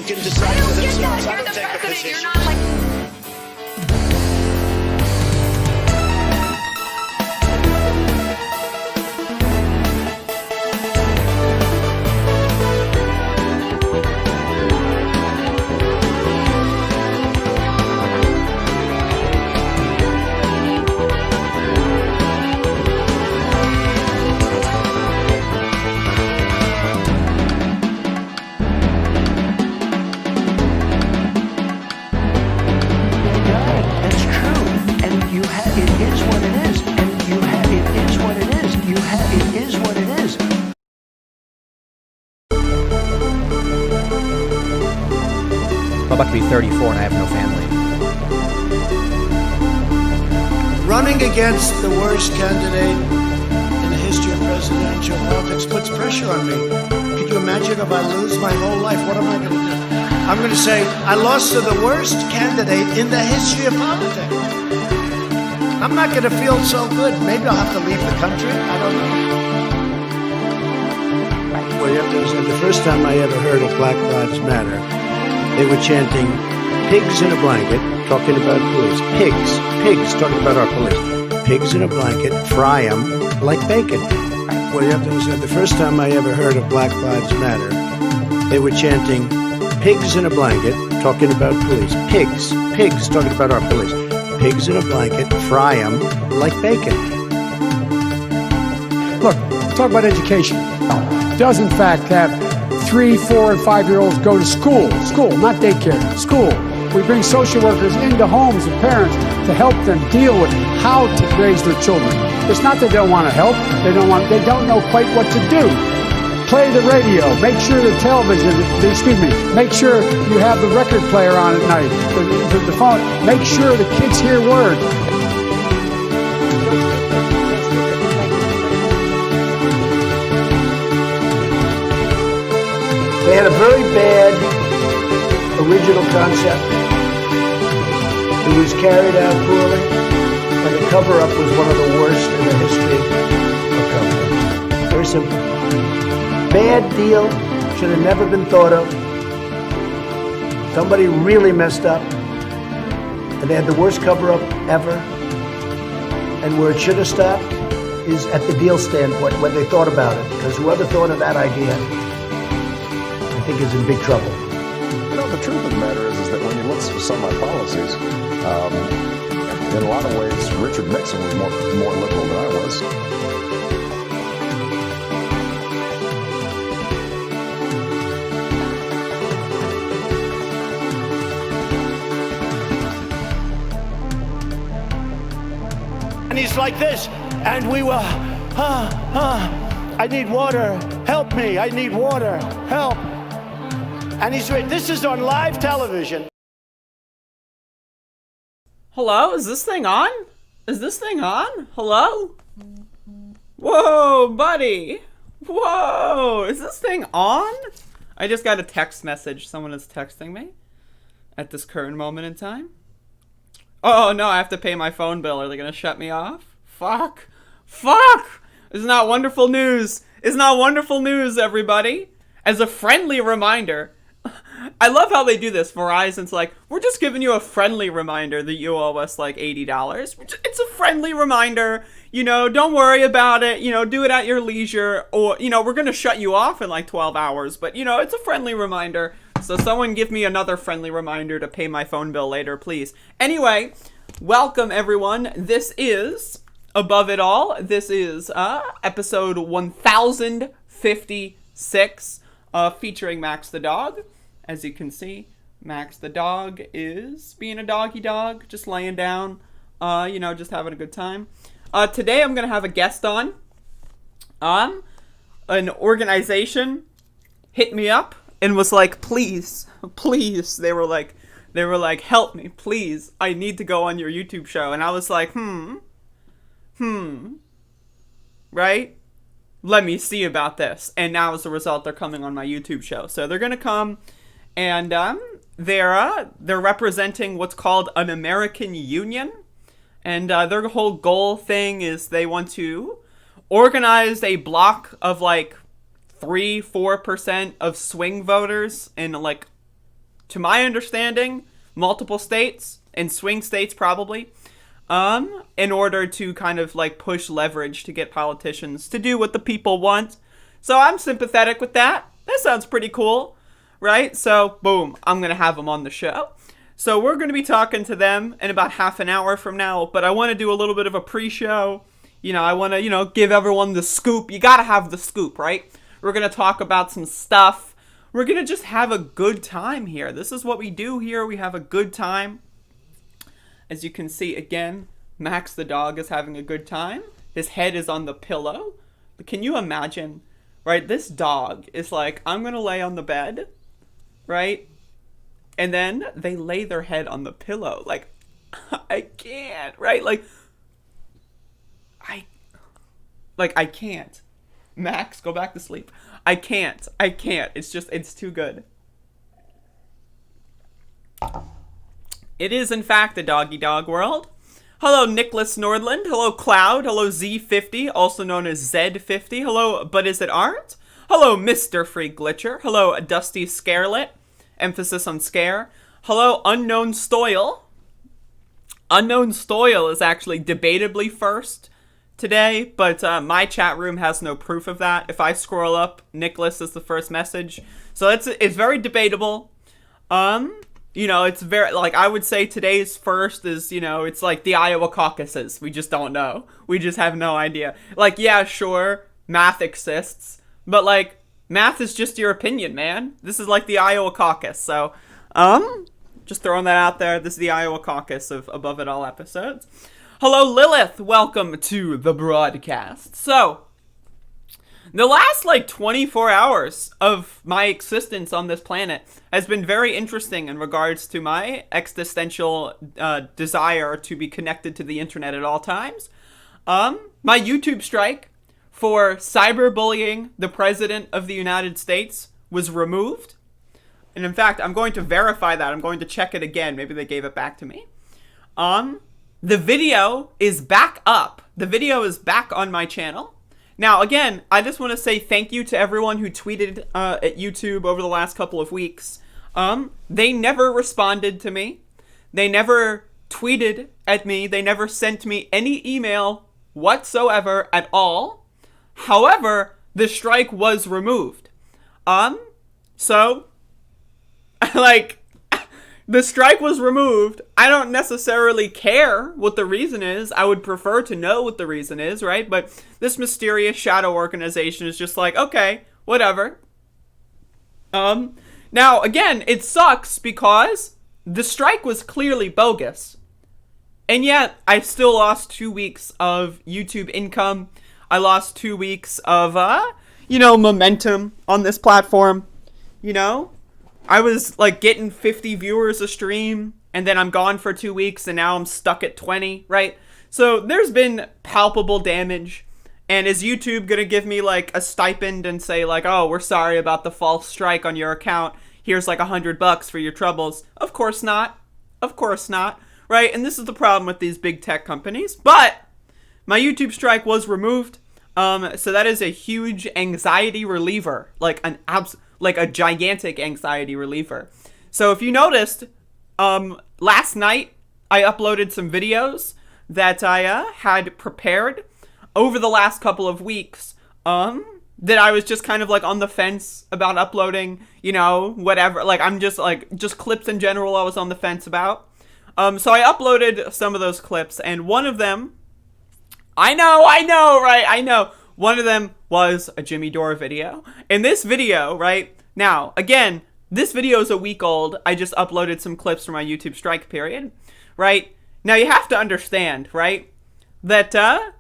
people can decide for themselves. I don't take a position. You're not like... I'm about to be 34 and I have no family. Running against the worst candidate in the history of presidential politics puts pressure on me. Could you imagine if I lose my whole life? What am I going to do? I'm going to say, I lost to the worst candidate in the history of politics. I'm not going to feel so good. Maybe I'll have to leave the country. I don't know. Well, you have to understand, the first time I ever heard of Black Lives Matter, they were chanting, pigs in a blanket, talking about police. Pigs, talking about our police. Pigs in a blanket, fry them like bacon. Well, you have to understand, the first time I ever heard of Black Lives Matter, they were chanting, pigs in a blanket, talking about police. Pigs, talking about our police. Pigs in a blanket, fry them like bacon. Look, talk about education. Does in fact have 3, 4, and 5-year-olds go to school, not daycare, school. We bring social workers into homes of parents to help them deal with how to raise their children. It's not that they don't want to help, they don't know quite what to do. Play the radio, make sure the television, make sure you have the record player on at night, the phone, make sure the kids hear words. They had a very bad original concept. It was carried out poorly, and the cover-up was one of the worst in the history of cover-up. Very simple. Bad deal, should have never been thought of. Somebody really messed up, and they had the worst cover-up ever. And where it should have stopped is at the deal standpoint, when they thought about it, because whoever thought of that idea, I think is in big trouble. You know, the truth of the matter is that when you look at some of my policies, in a lot of ways, Richard Nixon was more liberal than I was. And he's like this, and we were, I need water, help me, I need water, help. And this is on live television. Hello? Is this thing on? Is this thing on? Hello? Whoa, buddy. Whoa, is this thing on? I just got a text message. Someone is texting me at this current moment in time. Oh, no, I have to pay my phone bill. Are they going to shut me off? Fuck. Isn't that wonderful news? Isn't that wonderful news, everybody? As a friendly reminder, I love how they do this. Verizon's like, we're just giving you a friendly reminder that you owe us like $80. It's a friendly reminder. You know, don't worry about it. You know, do it at your leisure. Or, you know, we're going to shut you off in like 12 hours. But, you know, it's a friendly reminder. So someone give me another friendly reminder to pay my phone bill later, please. Anyway, welcome everyone. This is Above It All. This is episode 1056 featuring Max the dog. As you can see, Max the dog is being a doggy dog, just laying down, you know, just having a good time. Today I'm going to have a guest on. An organization hit me up and was like, please, they were like, help me, please, I need to go on your YouTube show. And I was like, right? Let me see about this. And now as a result, they're coming on my YouTube show. So they're going to come and they're representing what's called an American Union. And their whole goal thing is they want to organize a block of like 3-4% of swing voters in like to my understanding, multiple states and swing states probably, in order to kind of like push leverage to get politicians to do what the people want. So I'm sympathetic with that. That sounds pretty cool, right? So boom, I'm going to have them on the show. So we're going to be talking to them in about half an hour from now, but I want to do a little bit of a pre-show. I want to, give everyone the scoop. You got to have the scoop, right? We're going to talk about some stuff. We're going to just have a good time here. This is what we do here. We have a good time. As you can see, again, Max the dog is having a good time. His head is on the pillow. But can you imagine, right? This dog is like, I'm going to lay on the bed, right? And then they lay their head on the pillow. Like, I can't, right? I can't. Max, go back to sleep. I can't. It's too good. It is, in fact, the doggy dog world. Hello, Nicholas Nordland. Hello, Cloud. Hello, Z50, also known as Z50. Hello, But Is It Art? Hello, Mr. Free Glitcher. Hello, Dusty Scarlet. Emphasis on scare. Hello, Unknown Stoyle. Unknown Stoyle is actually debatably first today, but my chat room has no proof of that. If I scroll up, Nicholas is the first message. So it's very debatable. It's very, I would say today's first is, it's like the Iowa caucuses. We just don't know. We just have no idea. Yeah, sure, math exists, but, math is just your opinion, man. This is like the Iowa caucus. So, just throwing that out there. This is the Iowa caucus of Above It All episodes. Hello, Lilith. Welcome to the broadcast. So, the last 24 hours of my existence on this planet has been very interesting in regards to my existential desire to be connected to the internet at all times. My YouTube strike for cyberbullying the President of the United States was removed. And in fact, I'm going to verify that. I'm going to check it again. Maybe they gave it back to me. The video is back up. The video is back on my channel. Now, again, I just want to say thank you to everyone who tweeted at YouTube over the last couple of weeks. They never responded to me. They never tweeted at me. They never sent me any email whatsoever at all. However, the strike was removed. So, the strike was removed. I don't necessarily care what the reason is. I would prefer to know what the reason is, right? But this mysterious shadow organization is just okay, whatever. Now, again, it sucks because the strike was clearly bogus. And yet, I still lost 2 weeks of YouTube income. I lost 2 weeks of, momentum on this platform. I was getting 50 viewers a stream, and then I'm gone for 2 weeks, and now I'm stuck at 20, right? So there's been palpable damage. And is YouTube gonna give me a stipend and say oh, we're sorry about the false strike on your account. Here's $100 for your troubles? Of course not. Of course not. Right? And this is the problem with these big tech companies. But my YouTube strike was removed. So that is a huge anxiety reliever, a gigantic anxiety reliever. So if you noticed, last night I uploaded some videos that I had prepared over the last couple of weeks, that I was just kind of on the fence about uploading, whatever. I'm just clips in general I was on the fence about. So I uploaded some of those clips, and one of them, I know. One of them was a Jimmy Dore video. In this video, right, now, again, this video is a week old. I just uploaded some clips from my YouTube strike period, right? Now, you have to understand, right, that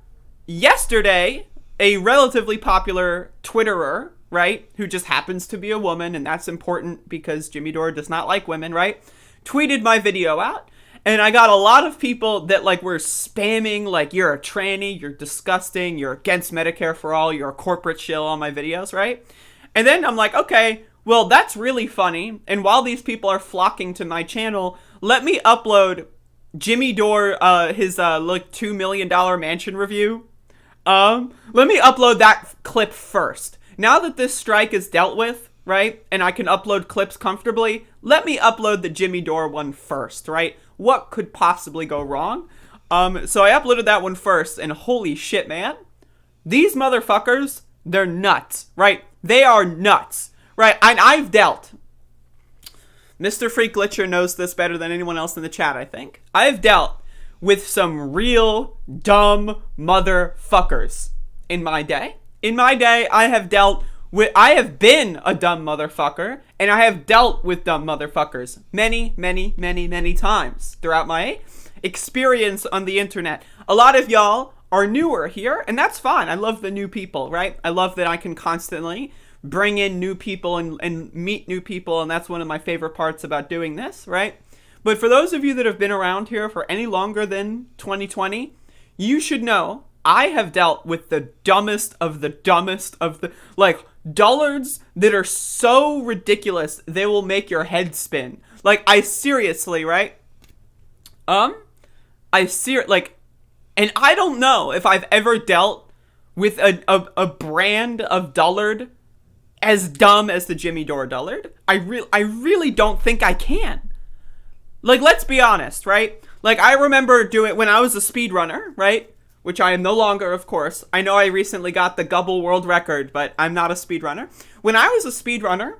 yesterday, a relatively popular Twitterer, right, who just happens to be a woman, and that's important because Jimmy Dore does not like women, right, tweeted my video out. And I got a lot of people that were spamming you're a tranny, you're disgusting, you're against Medicare for all, you're a corporate shill on my videos, right? And then I'm okay, well, that's really funny. And while these people are flocking to my channel, let me upload Jimmy Dore, his $2 million mansion review. Let me upload that clip first. Now that this strike is dealt with, right? And I can upload clips comfortably. Let me upload the Jimmy Dore one first, right? What could possibly go wrong? So I uploaded that one first, and holy shit, man. These motherfuckers, they're nuts, right? They are nuts, right? And I've dealt. Mr. Freak Glitcher knows this better than anyone else in the chat, I think. I've dealt with some real dumb motherfuckers in my day. In my day, I have been a dumb motherfucker, and I have dealt with dumb motherfuckers many, many, many, many times throughout my experience on the internet. A lot of y'all are newer here, and that's fine. I love the new people, right? I love that I can constantly bring in new people and meet new people, and that's one of my favorite parts about doing this, right? But for those of you that have been around here for any longer than 2020, you should know I have dealt with the dumbest of the, like, dullards that are so ridiculous they will make your head spin. Like, I seriously, right? And I don't know if I've ever dealt with a brand of dullard as dumb as the Jimmy Dore dullard. I really don't think I can. Like, let's be honest, right? Like, I remember doing when I was a speedrunner, right? Which I am no longer, of course. I know I recently got the Gubble world record, but I'm not a speedrunner. When I was a speedrunner,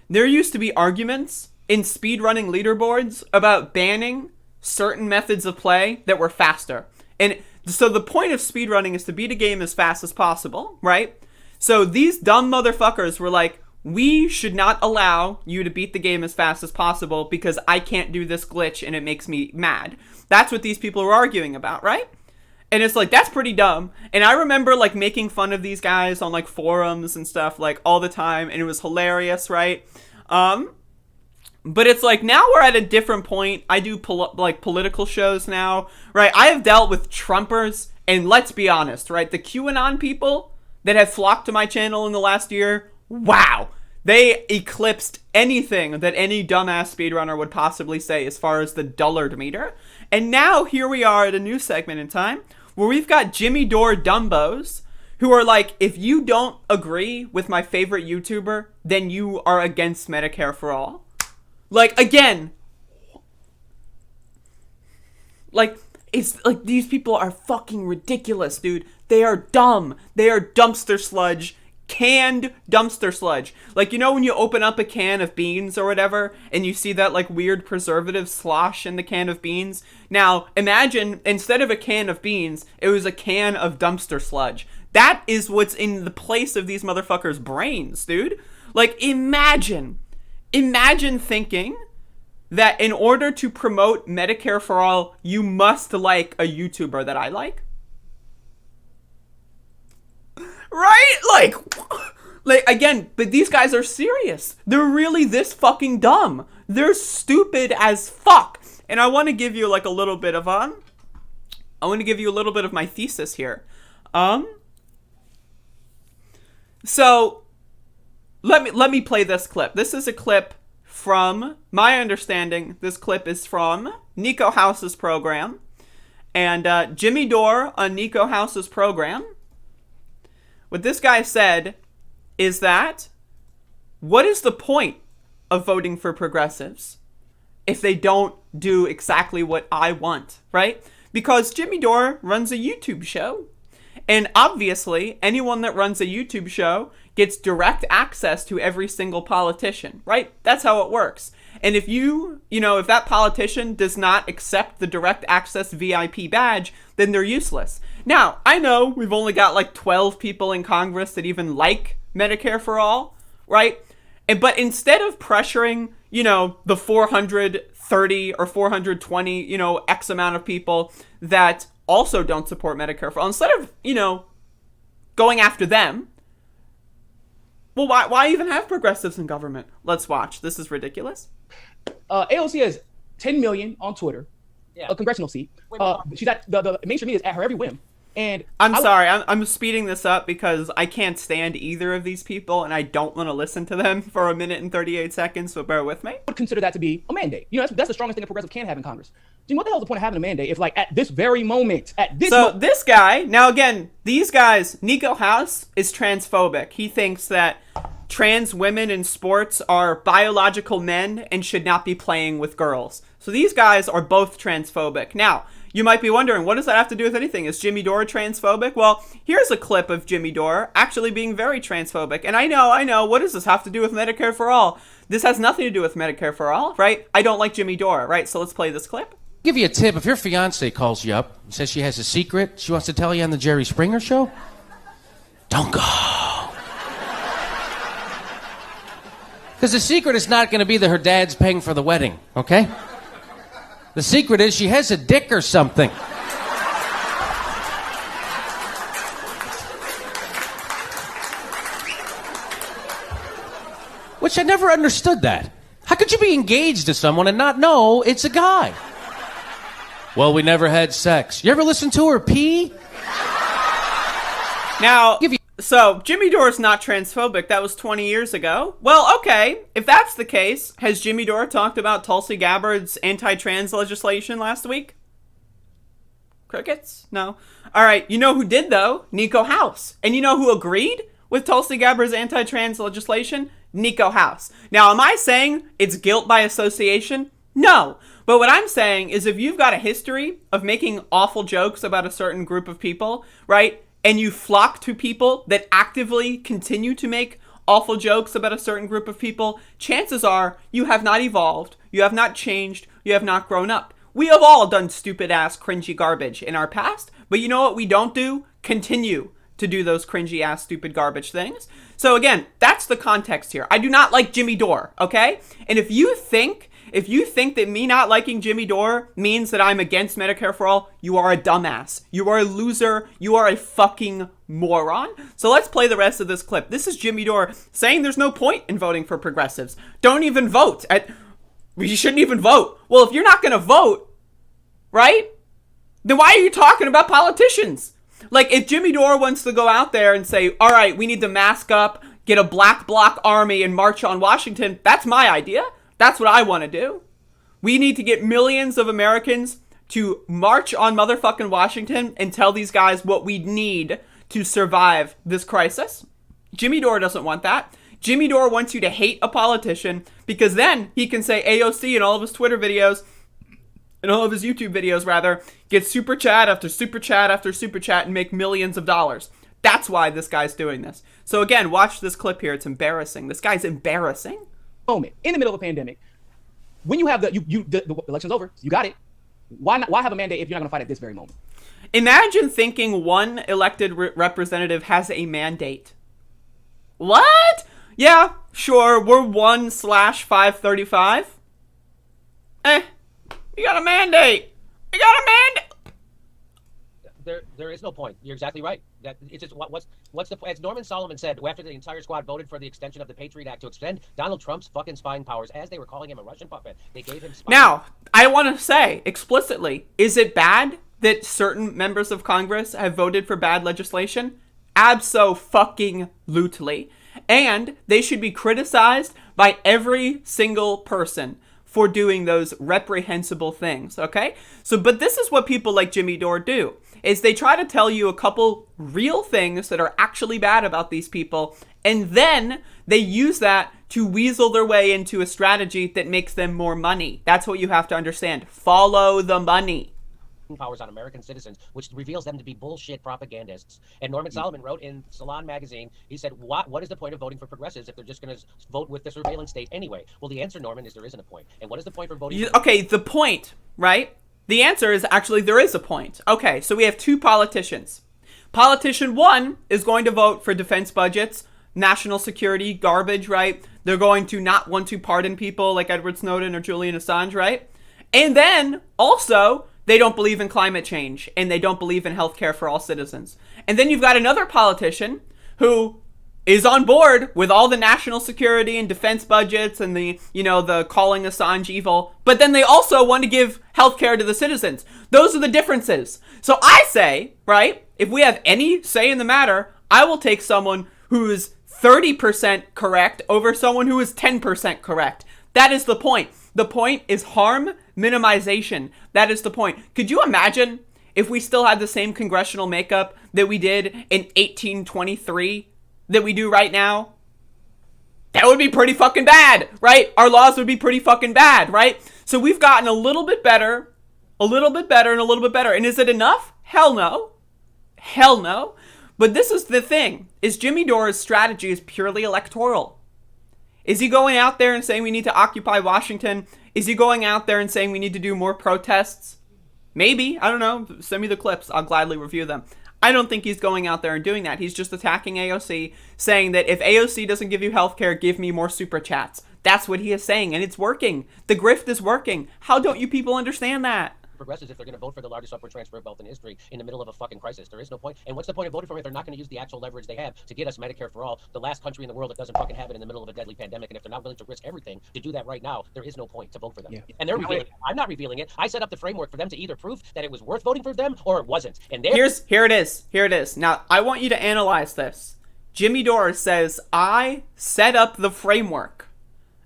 there used to be arguments in speedrunning leaderboards about banning certain methods of play that were faster. And so the point of speedrunning is to beat a game as fast as possible, right? So these dumb motherfuckers were like, we should not allow you to beat the game as fast as possible because I can't do this glitch and it makes me mad. That's what these people were arguing about, right? And it's like, that's pretty dumb. And I remember like making fun of these guys on like forums and stuff like all the time, and it was hilarious, right? But it's like, now we're at a different point. I do political shows now, right? I have dealt with Trumpers, and let's be honest, right? The QAnon people that have flocked to my channel in the last year, wow. They eclipsed anything that any dumbass speedrunner would possibly say as far as the dullard meter. And now here we are at a new segment in time where we've got Jimmy Dore dumbos who are like, if you don't agree with my favorite YouTuber, then you are against Medicare for all. Like, again, like, it's like these people are fucking ridiculous, dude. They are dumb. They are dumpster sludge. Canned dumpster sludge. Like, you know when you open up a can of beans or whatever, and you see that, like, weird preservative slosh in the can of beans? Now, imagine, instead of a can of beans, it was a can of dumpster sludge. That is what's in the place of these motherfuckers' brains, dude. Like, imagine thinking that in order to promote Medicare for all, you must like a YouTuber that I like. Right? Like, again, but these guys are serious. They're really this fucking dumb. They're stupid as fuck. And I want to give you, like, a little bit of, I want to give you a little bit of my thesis here. So, let me play this clip. This is a clip from, my understanding, this clip is from Nico House's program. And Jimmy Dore on Nico House's program, what this guy said is that, what is the point of voting for progressives if they don't do exactly what I want, right? Because Jimmy Dore runs a YouTube show. And obviously, anyone that runs a YouTube show gets direct access to every single politician, right? That's how it works. And if if that politician does not accept the direct access VIP badge, then they're useless. Now, I know we've only got like 12 people in Congress that even like Medicare for all, right? But instead of pressuring, the 430 or 420, X amount of people that also don't support Medicare for all, instead of, going after them, well, why even have progressives in government? Let's watch. This is ridiculous. AOC has 10 million on Twitter, a congressional seat. She's at the mainstream media is at her every whim. And I'm sorry, I'm speeding this up because I can't stand either of these people, and I don't want to listen to them for 1 minute and 38 seconds. So bear with me. I would consider that to be a mandate. That's the strongest thing a progressive can have in Congress. What the hell is the point of having a mandate if, like, at this very moment, this guy, now again, these guys, Nico House is transphobic. He thinks that trans women in sports are biological men and should not be playing with girls. So these guys are both transphobic. Now, you might be wondering, what does that have to do with anything? Is Jimmy Dore transphobic? Well, here's a clip of Jimmy Dore actually being very transphobic. And I know, what does this have to do with Medicare for All? This has nothing to do with Medicare for All, right? I don't like Jimmy Dore, right? So let's play this clip. Give you a tip. If your fiance calls you up and says she has a secret she wants to tell you on the Jerry Springer show, don't go. Because the secret is not going to be that her dad's paying for the wedding, okay? The secret is she has a dick or something. Which I never understood that. How could you be engaged to someone and not know it's a guy? Well, we never had sex. You ever listen to her pee? Now, so Jimmy Dore's not transphobic. That was 20 years ago. Well, okay, if that's the case, has Jimmy Dore talked about Tulsi Gabbard's anti-trans legislation last week? Crickets? No. All right, you know who did, though? Nico House. And you know who agreed with Tulsi Gabbard's anti-trans legislation? Nico House. Now, am I saying it's guilt by association? No. But what I'm saying is if you've got a history of making awful jokes about a certain group of people, right, and you flock to people that actively continue to make awful jokes about a certain group of people, chances are you have not evolved, you have not changed, you have not grown up. We have all done stupid-ass, cringy garbage in our past, but you know what we don't do? Continue to do those cringy-ass, stupid garbage things. So again, that's the context here. I do not like Jimmy Dore, okay? And if you think that me not liking Jimmy Dore means that I'm against Medicare for All, you are a dumbass. You are a loser. You are a fucking moron. So let's play the rest of this clip. This is Jimmy Dore saying there's no point in voting for progressives. Don't even vote. You shouldn't even vote. Well, if you're not going to vote, right, then why are you talking about politicians? Like, if Jimmy Dore wants to go out there and say, all right, we need to mask up, get a black bloc army and march on Washington, that's my idea. That's what I want to do. We need to get millions of Americans to march on motherfucking Washington and tell these guys what we need to survive this crisis. Jimmy Dore doesn't want that. Jimmy Dore wants you to hate a politician because then he can say AOC in all of his Twitter videos, in all of his YouTube videos rather, get super chat after super chat after super chat and make millions of dollars. That's why this guy's doing this. So again, watch this clip here. It's embarrassing. This guy's embarrassing. Moment in the middle of a pandemic, when you have the election's over, you got it. Why have a mandate if you're not going to fight at this very moment? Imagine thinking one elected representative has a mandate. What? Yeah, sure. We're 1/535. You got a mandate. You got a mandate. There is no point. You're exactly right. That it's just what's the, as Norman Solomon said after the entire squad voted for the extension of the Patriot Act to extend Donald Trump's fucking spying powers, as they were calling him a Russian puppet. They gave him spying. Now, I want to say explicitly, is it bad that certain members of Congress have voted for bad legislation? Abso-fucking-lutely. And they should be criticized by every single person for doing those reprehensible things, okay? So, but this is what people like Jimmy Dore do, is they try to tell you a couple real things that are actually bad about these people, and then they use that to weasel their way into a strategy that makes them more money. That's what you have to understand. Follow the money. Powers on American citizens, which reveals them to be bullshit propagandists. And Norman Solomon wrote in Salon magazine, he said, what is the point of voting for progressives if they're just going to vote with the surveillance state anyway? Well, the answer, Norman, is there isn't a point. And what is the point for voting? Okay, the point, right? The answer is actually there is a point. Okay, so we have two politicians. Politician one is going to vote for defense budgets, national security, garbage, right? They're going to not want to pardon people like Edward Snowden or Julian Assange, right? And then also, they don't believe in climate change, and they don't believe in healthcare for all citizens. And then you've got another politician who is on board with all the national security and defense budgets and the calling Assange evil, but then they also want to give healthcare to the citizens. Those are the differences. So I say, right, if we have any say in the matter, I will take someone who is 30% correct over someone who is 10% correct. That is the point. The point is harm minimization. That is the point. Could you imagine if we still had the same congressional makeup that we did in 1823 that we do right now? that would be pretty fucking bad, right? Our laws would be pretty fucking bad, right? So we've gotten a little bit better, and a little bit better. And is it enough? Hell no. Hell no. But this is the thing, is Jimmy Dore's strategy is purely electoral. Is he going out there and saying we need to occupy Washington? Is he going out there and saying we need to do more protests? Maybe. I don't know. Send me the clips. I'll gladly review them. I don't think he's going out there and doing that. He's just attacking AOC, saying that if AOC doesn't give you healthcare, give me more super chats. That's what he is saying, and it's working. The grift is working. How don't you people understand that? Progressives if they're going to vote for the largest upward transfer of wealth in history in the middle of a fucking crisis. There is no point. And what's the point of voting for them if they're not going to use the actual leverage they have to get us Medicare for all, the last country in the world that doesn't fucking have it in the middle of a deadly pandemic? And if they're not willing to risk everything to do that right now, there is no point to vote for them. Yeah. And they're revealing it. I'm not revealing it. I set up the framework for them to either prove that it was worth voting for them or it wasn't. And here it is. Now, I want you to analyze this. Jimmy Dore says, I set up the framework.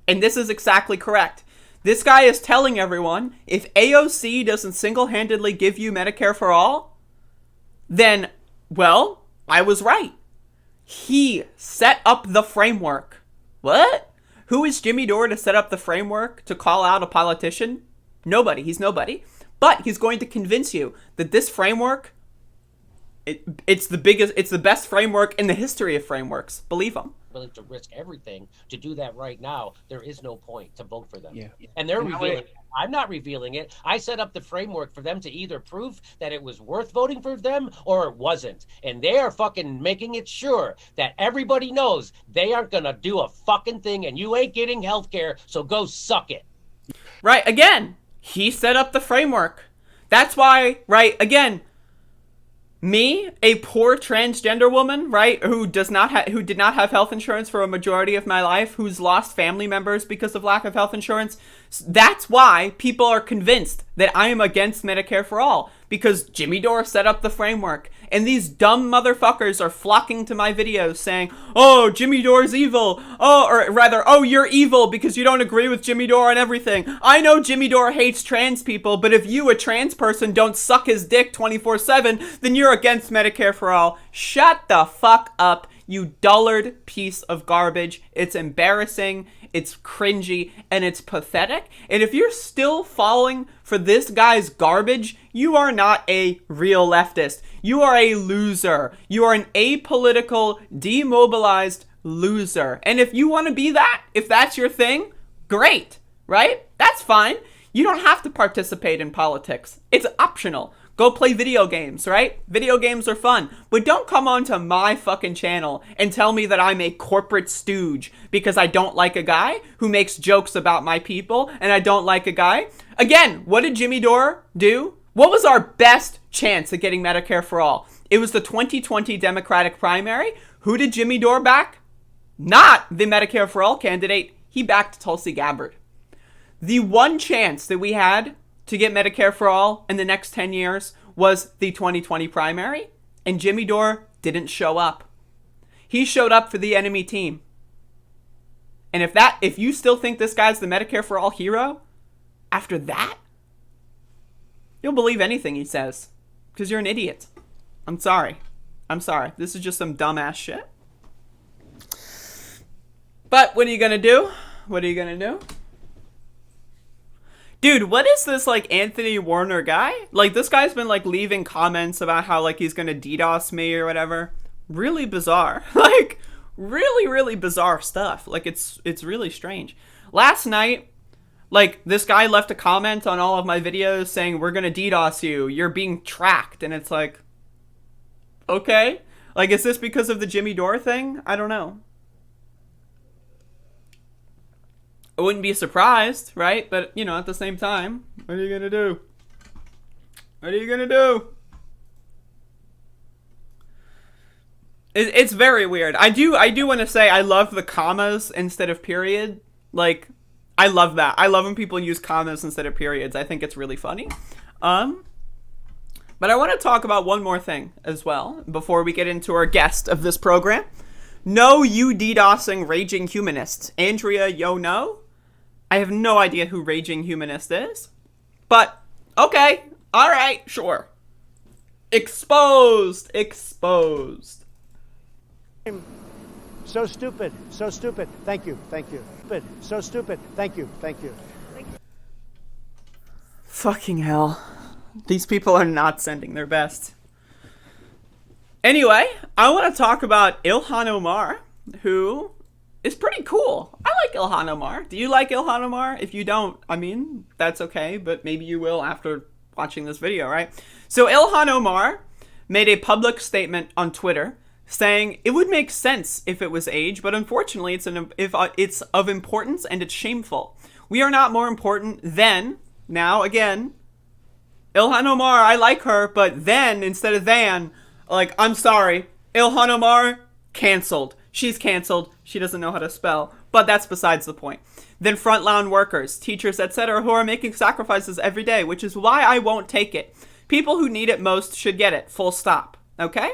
And this is exactly correct. This guy is telling everyone, if AOC doesn't single-handedly give you Medicare for all, then, well, I was right. He set up the framework. What? Who is Jimmy Dore to set up the framework to call out a politician? Nobody. He's nobody. But he's going to convince you that this framework, it's the best framework in the history of frameworks. Believe him. Willing to risk everything to do that right now, there is no point to vote for them. Yeah. And they're revealing it. I'm not revealing it. I set up the framework for them to either prove that it was worth voting for them or it wasn't. And they are fucking making it sure that everybody knows they aren't going to do a fucking thing and you ain't getting health care, so go suck it. Right, again, he set up the framework. That's why, right, again, me, a poor transgender woman, right, who did not have health insurance for a majority of my life, who's lost family members because of lack of health insurance, that's why people are convinced that I am against Medicare for all, because Jimmy Dore set up the framework, and these dumb motherfuckers are flocking to my videos saying, oh, Jimmy Dore's evil, oh, you're evil because you don't agree with Jimmy Dore on everything. I know Jimmy Dore hates trans people, but if you, a trans person, don't suck his dick 24/7, then you're against Medicare for all. Shut the fuck up, you dullard piece of garbage. It's embarrassing, it's cringy, and it's pathetic. And if you're still falling for this guy's garbage, you are not a real leftist. You are a loser. You are an apolitical, demobilized loser. And if you want to be that, if that's your thing, great, right? That's fine. You don't have to participate in politics. It's optional. Go play video games, right? Video games are fun. But don't come onto my fucking channel and tell me that I'm a corporate stooge because I don't like a guy who makes jokes about my people and I don't like a guy. Again, what did Jimmy Dore do? What was our best chance at getting Medicare for all? It was the 2020 Democratic primary. Who did Jimmy Dore back? Not the Medicare for all candidate. He backed Tulsi Gabbard. The one chance that we had to get Medicare for all in the next 10 years was the 2020 primary, and Jimmy Dore didn't show up. He showed up for the enemy team. And if you still think this guy's the Medicare for all hero, after that, you'll believe anything he says, because you're an idiot. I'm sorry. This is just some dumbass shit. But what are you gonna do? Dude, what is this, like, Anthony Warner guy? Like, this guy's been, like, leaving comments about how, like, he's gonna DDoS me or whatever. Really bizarre. Like, really, really bizarre stuff. Like, it's really strange. Last night, like, this guy left a comment on all of my videos saying, we're gonna DDoS you. You're being tracked. And it's like, okay. Like, is this because of the Jimmy Dore thing? I don't know. I wouldn't be surprised, right? But, you know, at the same time, what are you gonna do? It's very weird. I do want to say I love the commas instead of period. Like, I love that. I love when people use commas instead of periods. I think it's really funny. But I want to talk about one more thing as well before we get into our guest of this program. No, you DDoSing raging humanists. Andrea, yo no? I have no idea who Raging Humanist is. But, okay. Alright, sure. Exposed. So stupid. So stupid. Thank you. Thank you. Stupid. So stupid. Thank you. Thank you. Fucking hell. These people are not sending their best. Anyway, I want to talk about Ilhan Omar, who is pretty cool. I like Ilhan Omar. Do you like Ilhan Omar? If you don't, I mean, that's okay, but maybe you will after watching this video, right? So Ilhan Omar made a public statement on Twitter saying it would make sense if it was age, but unfortunately it's of importance and it's shameful. We are not more important than, now again, Ilhan Omar, I like her, but then instead of than, like, I'm sorry, Ilhan Omar, canceled. She's canceled. She doesn't know how to spell, but that's besides the point. Then frontline workers, teachers, etc., who are making sacrifices every day, which is why I won't take it. People who need it most should get it, full stop. Okay?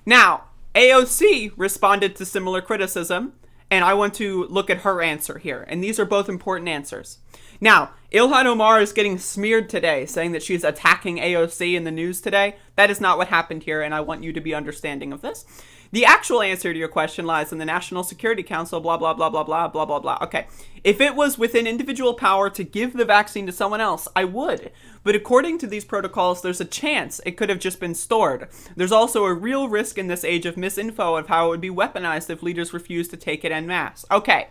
Now, AOC responded to similar criticism, and I want to look at her answer here. And these are both important answers. Now, Ilhan Omar is getting smeared today, saying that she's attacking AOC in the news today. That is not what happened here, and I want you to be understanding of this. The actual answer to your question lies in the National Security Council, blah, blah, blah, blah, blah, blah, blah, blah. Okay, if it was within individual power to give the vaccine to someone else, I would. But according to these protocols, there's a chance it could have just been stored. There's also a real risk in this age of misinfo of how it would be weaponized if leaders refuse to take it en masse. Okay,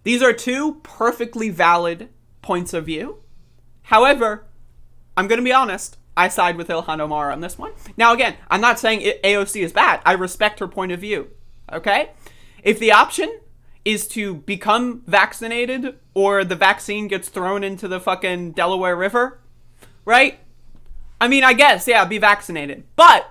these are two perfectly valid points of view. However, I'm going to be honest. I side with Ilhan Omar on this one. Now, again, I'm not saying AOC is bad. I respect her point of view. Okay? If the option is to become vaccinated or the vaccine gets thrown into the fucking Delaware River, right? I mean, I guess, yeah, be vaccinated. But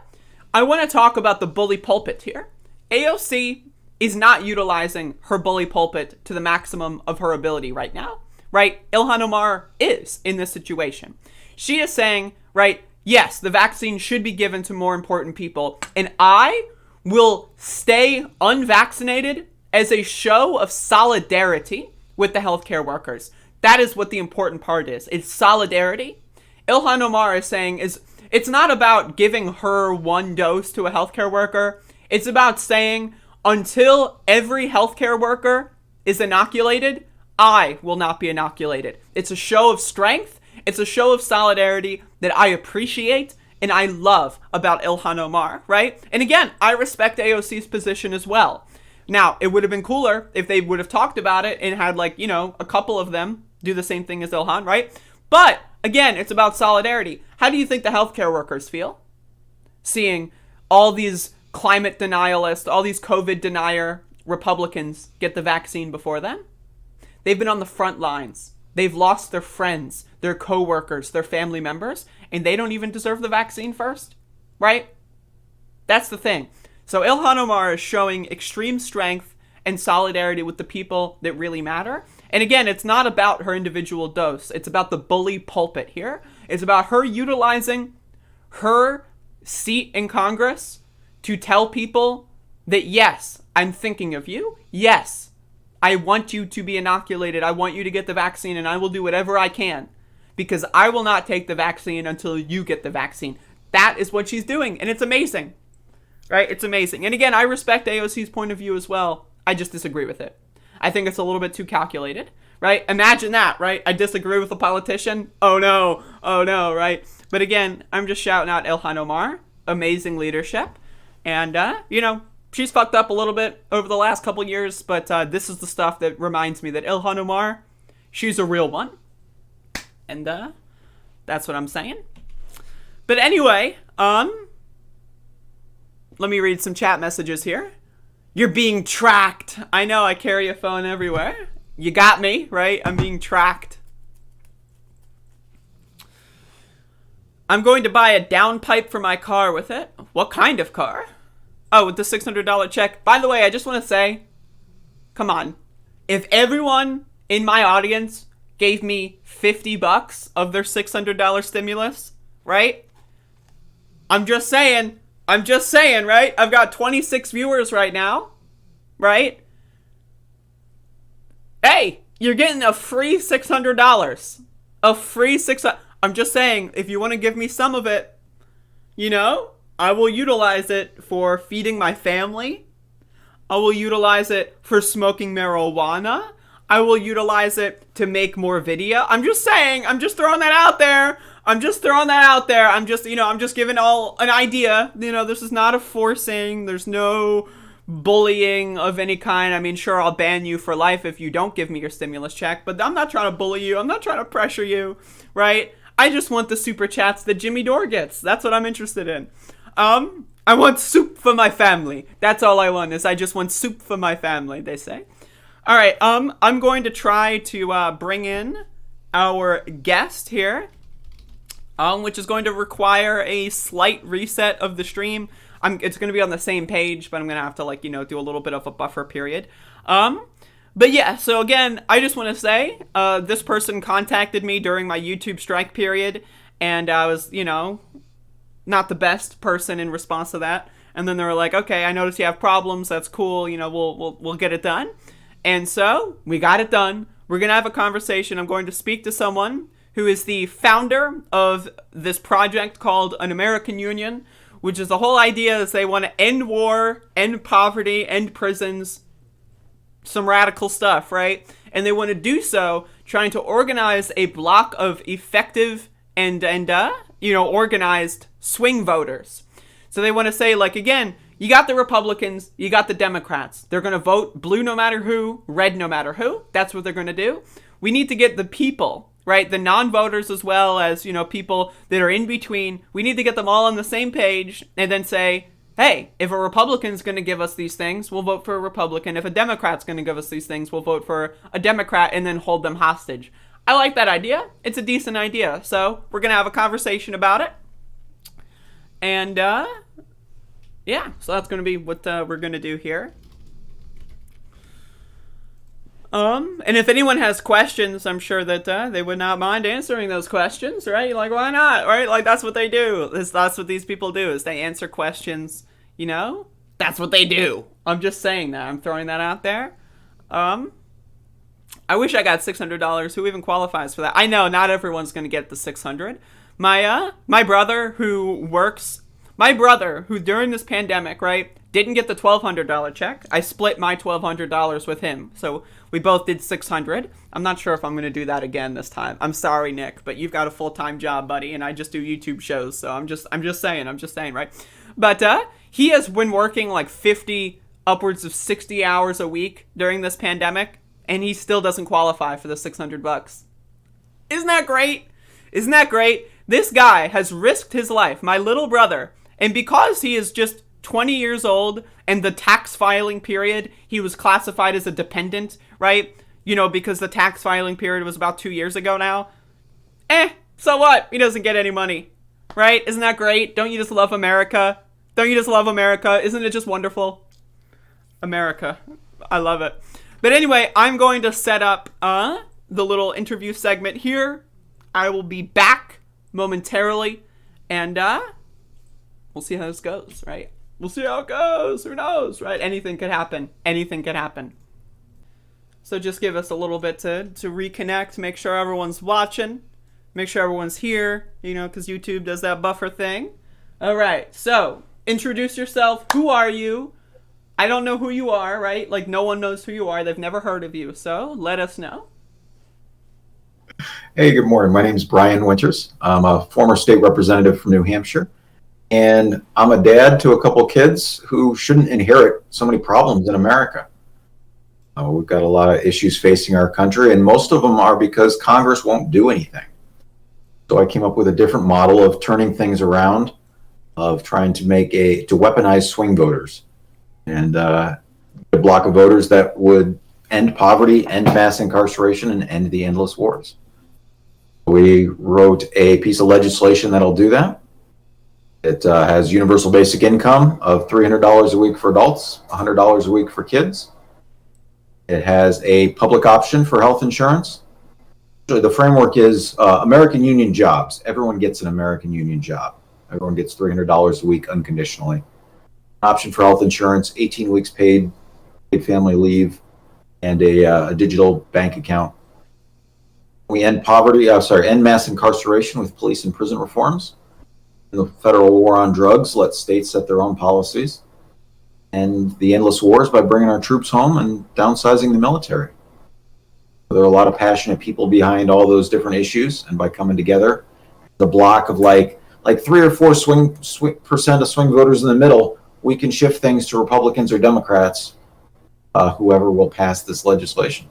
I want to talk about the bully pulpit here. AOC is not utilizing her bully pulpit to the maximum of her ability right now, right? Ilhan Omar is in this situation. She is saying, right, yes, the vaccine should be given to more important people, and I will stay unvaccinated as a show of solidarity with the healthcare workers. That is what the important part is. It's solidarity. Ilhan Omar is saying it's not about giving her one dose to a healthcare worker. It's about saying until every healthcare worker is inoculated, I will not be inoculated. It's a show of strength. It's a show of solidarity that I appreciate and I love about Ilhan Omar, right? And again, I respect AOC's position as well. Now, it would have been cooler if they would have talked about it and had, like, you know, a couple of them do the same thing as Ilhan, right? But again, it's about solidarity. How do you think the healthcare workers feel seeing all these climate denialists, all these COVID denier Republicans get the vaccine before them? They've been on the front lines. They've lost their friends, their co-workers, their family members, and they don't even deserve the vaccine first, right? That's the thing. So Ilhan Omar is showing extreme strength and solidarity with the people that really matter. And again, it's not about her individual dose. It's about the bully pulpit here. It's about her utilizing her seat in Congress to tell people that, yes, I'm thinking of you. Yes, I want you to be inoculated. I want you to get the vaccine, and I will do whatever I can because I will not take the vaccine until you get the vaccine. That is what she's doing, and it's amazing, right? It's amazing. And again, I respect AOC's point of view as well. I just disagree with it. I think it's a little bit too calculated, right? Imagine that, right? I disagree with a politician. Oh no, right? But again, I'm just shouting out Ilhan Omar. Amazing leadership. And, you know, she's fucked up a little bit over the last couple years, but this is the stuff that reminds me that Ilhan Omar, she's a real one. And that's what I'm saying. But anyway, let me read some chat messages here. You're being tracked. I know, I carry a phone everywhere. You got me, right? I'm being tracked. I'm going to buy a downpipe for my car with it. What kind of car? Oh, with the $600 check. By the way, I just want to say, come on. If everyone in my audience gave me $50 of their $600 stimulus, right? I'm just saying, right? I've got 26 viewers right now, right? Hey, you're getting a free $600. A free $600. I'm just saying, if you want to give me some of it, you know, I will utilize it for feeding my family. I will utilize it for smoking marijuana. I will utilize it to make more video. I'm just saying, I'm just throwing that out there. I'm just giving all an idea. This is not a forcing. There's no bullying of any kind. I mean, sure, I'll ban you for life if you don't give me your stimulus check, but I'm not trying to bully you. I'm not trying to pressure you, right? I just want the super chats that Jimmy Dore gets. That's what I'm interested in. I want soup for my family. That's all I want, is I just want soup for my family, they say. All right, I'm going to try to bring in our guest here, which is going to require a slight reset of the stream. It's going to be on the same page, but I'm going to have to, do a little bit of a buffer period. But yeah, so again, I just want to say, this person contacted me during my YouTube strike period, and I was, not the best person in response to that. And then they were like, okay, I noticed you have problems. That's cool. We'll get it done. And so we got it done. We're going to have a conversation. I'm going to speak to someone who is the founder of this project called An American Union, which is the whole idea is they want to end war, end poverty, end prisons, some radical stuff, right? And they want to do so trying to organize a block of effective and organized swing voters. So they want to say, again, you got the Republicans, you got the Democrats. They're going to vote blue no matter who, red no matter who. That's what they're going to do. We need to get the people, right? The non-voters as well as, people that are in between. We need to get them all on the same page and then say, hey, if a Republican's going to give us these things, we'll vote for a Republican. If a Democrat's going to give us these things, we'll vote for a Democrat and then hold them hostage. I like that idea. It's a decent idea. So we're going to have a conversation about it. And, yeah, so that's going to be what we're going to do here. And if anyone has questions, I'm sure that they would not mind answering those questions, right? Why not, right? That's what they do. That's what these people do, is they answer questions, That's what they do. I'm just saying that. I'm throwing that out there. I wish I got $600. Who even qualifies for that? I know not everyone's going to get the $600. My brother who during this pandemic, right, didn't get the $1,200 check. I split my $1,200 with him. So we both did $600. I'm not sure if I'm going to do that again this time. I'm sorry, Nick, but you've got a full-time job, buddy, and I just do YouTube shows. So I'm just saying, right? But he has been working 50, upwards of 60 hours a week during this pandemic, and he still doesn't qualify for the $600. Isn't that great? Isn't that great? This guy has risked his life, my little brother, and because he is just 20 years old and the tax filing period, he was classified as a dependent, right? Because the tax filing period was about 2 years ago now. So what? He doesn't get any money, right? Isn't that great? Don't you just love America? Don't you just love America? Isn't it just wonderful? America. I love it. But anyway, I'm going to set up the little interview segment here. I will be back momentarily, and we'll see how this goes, right? We'll see how it goes. Who knows, right? Anything could happen. Anything could happen. So just give us a little bit to reconnect, make sure everyone's watching, make sure everyone's here, because YouTube does that buffer thing. All right, so introduce yourself. Who are you? I don't know who you are, right? No one knows who you are. They've never heard of you, so let us know. Hey, good morning. My name is Brian Winters. I'm a former state representative from New Hampshire, and I'm a dad to a couple kids who shouldn't inherit so many problems in America. We've got a lot of issues facing our country, and most of them are because Congress won't do anything. So I came up with a different model of turning things around, of trying to weaponize swing voters, and a block of voters that would end poverty, end mass incarceration, and end the endless wars. We wrote a piece of legislation that'll do that. It has universal basic income of $300 a week for adults, $100 a week for kids. It has a public option for health insurance. The framework is American Union jobs. Everyone gets an American Union job. Everyone gets $300 a week unconditionally. Option for health insurance, 18 weeks paid family leave, and a digital bank account. We end end mass incarceration with police and prison reforms. The federal war on drugs lets states set their own policies. and the endless wars by bringing our troops home and downsizing the military. There are a lot of passionate people behind all those different issues, and by coming together, the block of like 3 or 4 percent of swing voters in the middle, we can shift things to Republicans or Democrats, whoever will pass this legislation.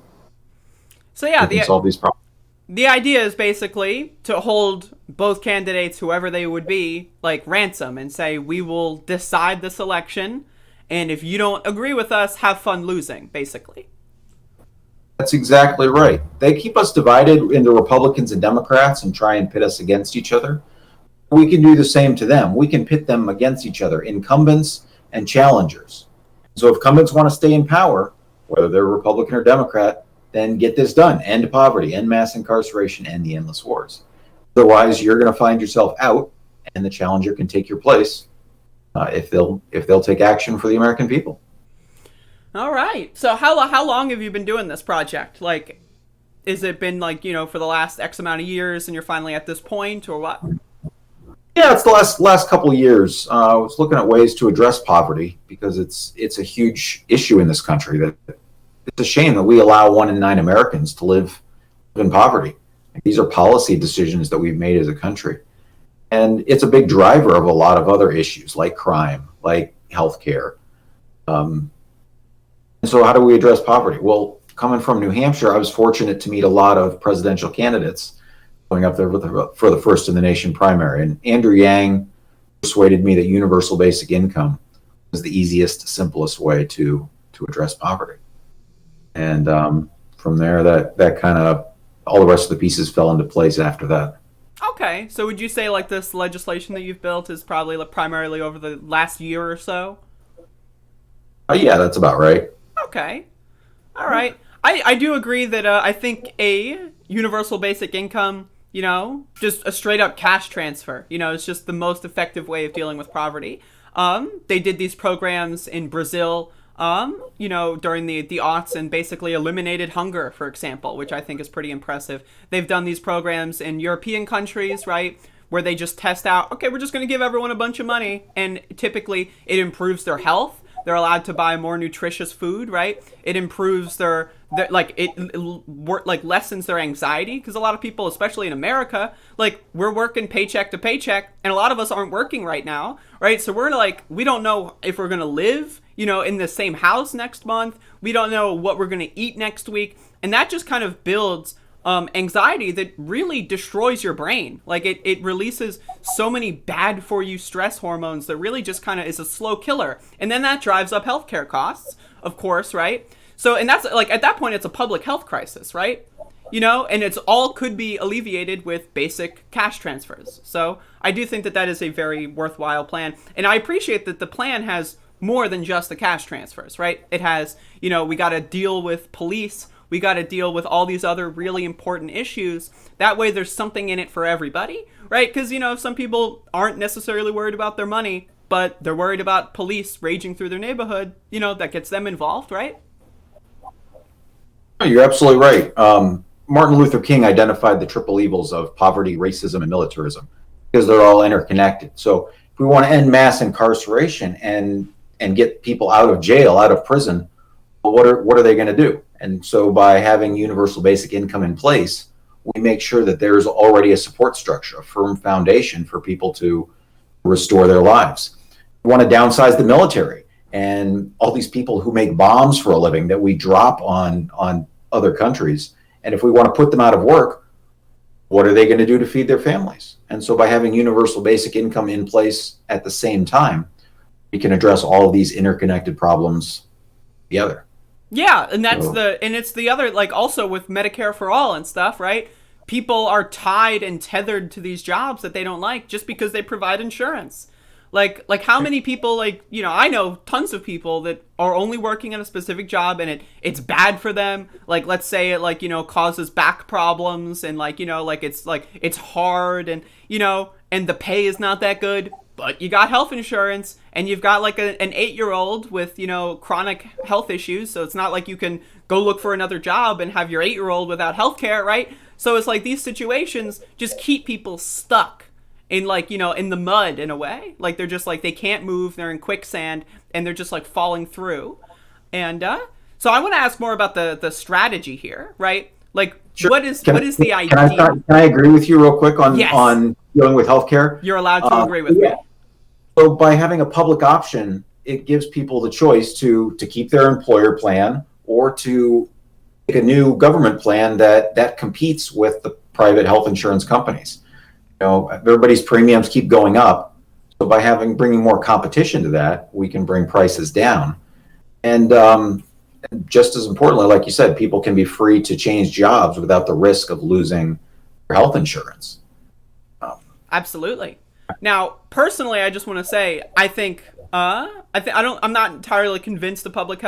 So yeah, we can solve these problems. The idea is basically to hold both candidates, whoever they would be, like ransom and say, we will decide this election, and if you don't agree with us, have fun losing, basically. That's exactly right. They keep us divided into Republicans and Democrats and try and pit us against each other. We can do the same to them. We can pit them against each other, incumbents and challengers. So if incumbents want to stay in power, whether they're Republican or Democrat, then get this done. End poverty, end mass incarceration, end the endless wars. Otherwise, you're going to find yourself out, and the challenger can take your place if they'll take action for the American people. All right. So how long have you been doing this project? Like, has it been like, for the last X amount of years and you're finally at this point, or what? Yeah, it's the last couple of years. I was looking at ways to address poverty because it's a huge issue in this country. That it's a shame that we allow 1 in 9 Americans to live in poverty. These are policy decisions that we've made as a country. And it's a big driver of a lot of other issues like crime, like healthcare. And so how do we address poverty? Well, coming from New Hampshire, I was fortunate to meet a lot of presidential candidates going up there for the first in the nation primary. And Andrew Yang persuaded me that universal basic income was the easiest, simplest way to address poverty. And from there, that kind of, all the rest of the pieces fell into place after that. Okay, so would you say like this legislation that you've built is probably primarily over the last year or so? Yeah, that's about right. Okay. All right. I do agree that I think a universal basic income, just a straight up cash transfer, is just the most effective way of dealing with poverty. They did these programs in Brazil, during the aughts and basically eliminated hunger, for example, which I think is pretty impressive. They've done these programs in European countries, right, where they just test out, okay, we're just going to give everyone a bunch of money, and typically it improves their health. They're allowed to buy more nutritious food, right? It improves their lessens their anxiety, because a lot of people, especially in America, like, we're working paycheck to paycheck, and a lot of us aren't working right now, right? So we're like, we don't know if we're going to live, in the same house next month. We don't know what we're going to eat next week. And that just kind of builds anxiety that really destroys your brain. Like it releases so many bad for you stress hormones that really just kind of is a slow killer. And then that drives up healthcare costs, of course, right? So, and that's like, at that point, it's a public health crisis, right? And it's all could be alleviated with basic cash transfers. So I do think that is a very worthwhile plan. And I appreciate that the plan has more than just the cash transfers, right? It has, we got to deal with police. We got to deal with all these other really important issues. That way there's something in it for everybody, right? Because, some people aren't necessarily worried about their money, but they're worried about police raging through their neighborhood, that gets them involved, right? You're absolutely right. Martin Luther King identified the triple evils of poverty, racism, and militarism because they're all interconnected. So if we want to end mass incarceration and get people out of jail, out of prison, well, what are they going to do? And so by having universal basic income in place, we make sure that there's already a support structure, a firm foundation for people to restore their lives. We want to downsize the military and all these people who make bombs for a living that we drop on other countries. And if we want to put them out of work, what are they going to do to feed their families? And so by having universal basic income in place at the same time, we can address all of these interconnected problems together. Yeah, and it's the other, like, also with Medicare for all and stuff, right? People are tied and tethered to these jobs that they don't like just because they provide insurance. Like how many people, I know tons of people that are only working in a specific job and it's bad for them. Like, let's say it causes back problems and it's hard and, and the pay is not that good, but you got health insurance and you've got an 8-year-old with, chronic health issues. So it's not like you can go look for another job and have your 8-year-old without health care, right? So it's like these situations just keep people stuck. in like, you know, in the mud in a way. Like they're just like, they can't move, they're in quicksand, and they're just like falling through. And so I want to ask more about the strategy here, right? Like, Sure. what is the idea? Can I agree with you real quick on dealing with healthcare? You're allowed to agree with me. So by having a public option, it gives people the choice to keep their employer plan or to make a new government plan that competes with the private health insurance companies. You know, everybody's premiums keep going up. So by bringing more competition to that, we can bring prices down. And just as importantly, like you said, people can be free to change jobs without the risk of losing their health insurance. Absolutely. Now, personally, I just want to say, I think I'm not entirely convinced the public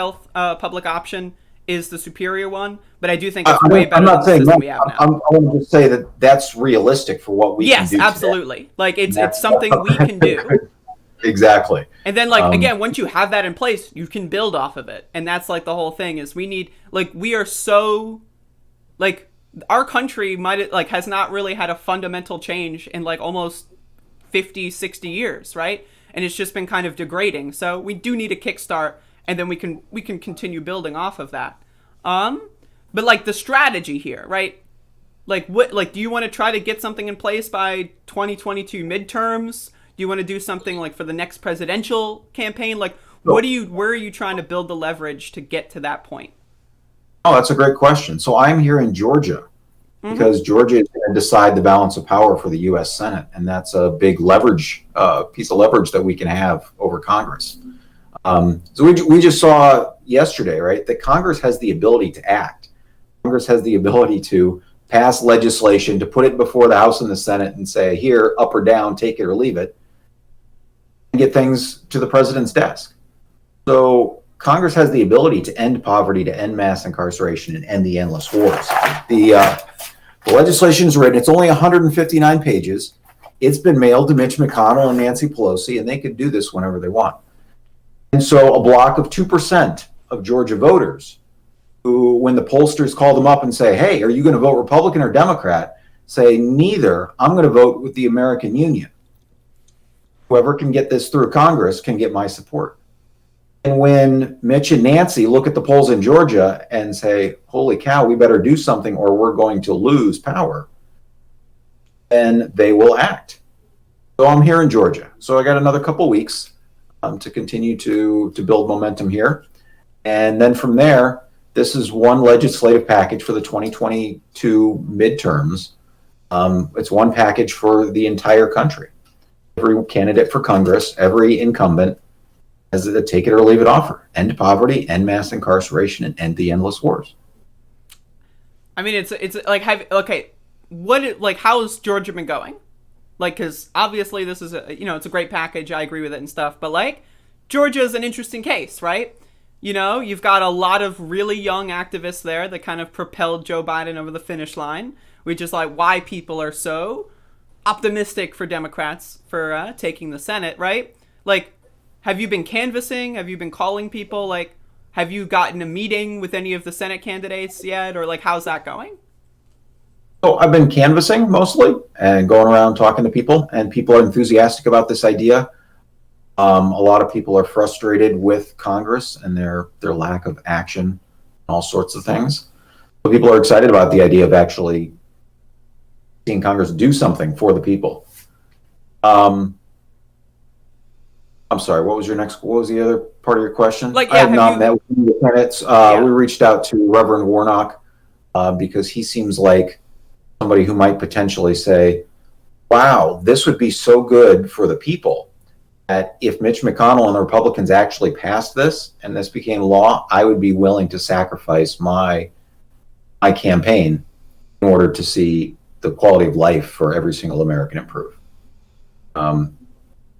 option is the superior one, but I do think it's way better than the system we have now. I want to just say that that's realistic for what we can do. Yes, absolutely. Today. Like it's something we can do. Exactly. And then like again, once you have that in place, you can build off of it. And that's like the whole thing is we are so like our country has not really had a fundamental change in like almost 50, 60 years, right? And it's just been kind of degrading. So we do need a kickstart, and then we can continue building off of that. But like the strategy here, right? Like do you want to try to get something in place by 2022 midterms? Do you want to do something like for the next presidential campaign? Like where are you trying to build the leverage to get to that point? Oh, that's a great question. So I'm here in Georgia because Georgia is going to decide the balance of power for the U.S. Senate, and that's a big piece of leverage that we can have over Congress. So we just saw yesterday, right, that Congress has the ability to act. Congress has the ability to pass legislation, to put it before the House and the Senate and say, here, up or down, take it or leave it, and get things to the president's desk. So Congress has the ability to end poverty, to end mass incarceration, and end the endless wars. The legislation is written. It's only 159 pages. It's been mailed to Mitch McConnell and Nancy Pelosi, and they could do this whenever they want. And so a block of 2% of Georgia voters who, when the pollsters call them up and say, hey, are you going to vote Republican or Democrat, say, neither, I'm going to vote with the American Union. Whoever can get this through Congress can get my support. And when Mitch and Nancy look at the polls in Georgia and say, holy cow, we better do something or we're going to lose power, then they will act. So I'm here in Georgia. So I got another couple weeks to continue to build momentum here. And then from there, this is one legislative package for the 2022 midterms. It's one package for the entire country. Every candidate for Congress, every incumbent, as a take it or leave it offer. End poverty, end mass incarceration, and end the endless wars. I mean, it's like, how's Georgia been going? Like, because obviously this is it's a great package. I agree with it and stuff. But like, Georgia is an interesting case, right? You know, you've got a lot of really young activists there that kind of propelled Joe Biden over the finish line, which is like why people are so optimistic for Democrats for taking the Senate, right? Like, have you been canvassing? Have you been calling people? Like, have you gotten a meeting with any of the Senate candidates yet? Or like, how's that going? So I've been canvassing mostly and going around talking to people, and people are enthusiastic about this idea. A lot of people are frustrated with Congress and their lack of action and all sorts of things. So people are excited about the idea of actually seeing Congress do something for the people. I'm sorry, what was the other part of your question? Like, I have not met with the candidates. We reached out to Reverend Warnock because he seems like somebody who might potentially say, wow, this would be so good for the people that if Mitch McConnell and the Republicans actually passed this and this became law, I would be willing to sacrifice my campaign in order to see the quality of life for every single American improve.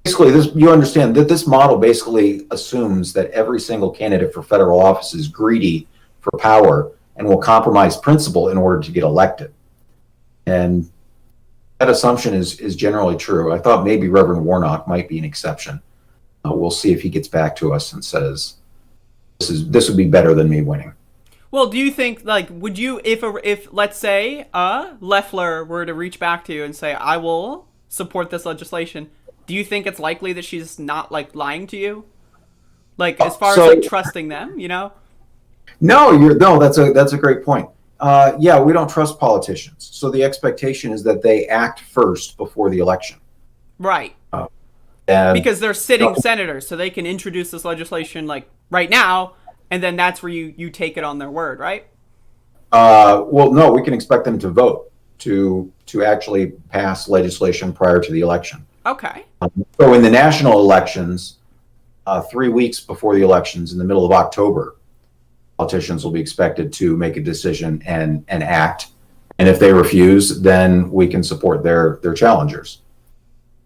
Basically, you understand that this model basically assumes that every single candidate for federal office is greedy for power and will compromise principle in order to get elected. And that assumption is generally true. I thought maybe Reverend Warnock might be an exception. We'll see if he gets back to us and says, this would be better than me winning. Well, do you think, like, would you, if let's say Loeffler were to reach back to you and say, I will support this legislation, do you think it's likely that she's not like lying to you? Like as far as like trusting them, you know? No, that's a great point. Yeah, we don't trust politicians. So the expectation is that they act first before the election. Right. And because they're sitting senators, so they can introduce this legislation like right now, and then that's where you take it on their word, right? Well, no, we can expect them to vote to actually pass legislation prior to the election. Okay. So in the national elections, 3 weeks before the elections, in the middle of October, politicians will be expected to make a decision and act. And if they refuse, then we can support their challengers.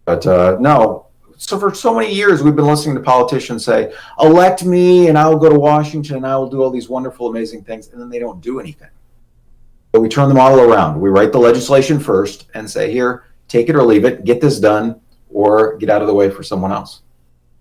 But no. So for so many years, we've been listening to politicians say, elect me and I'll go to Washington and I will do all these wonderful, amazing things. And then they don't do anything. So we turn the model around. We write the legislation first and say, here, take it or leave it, get this done, or get out of the way for someone else.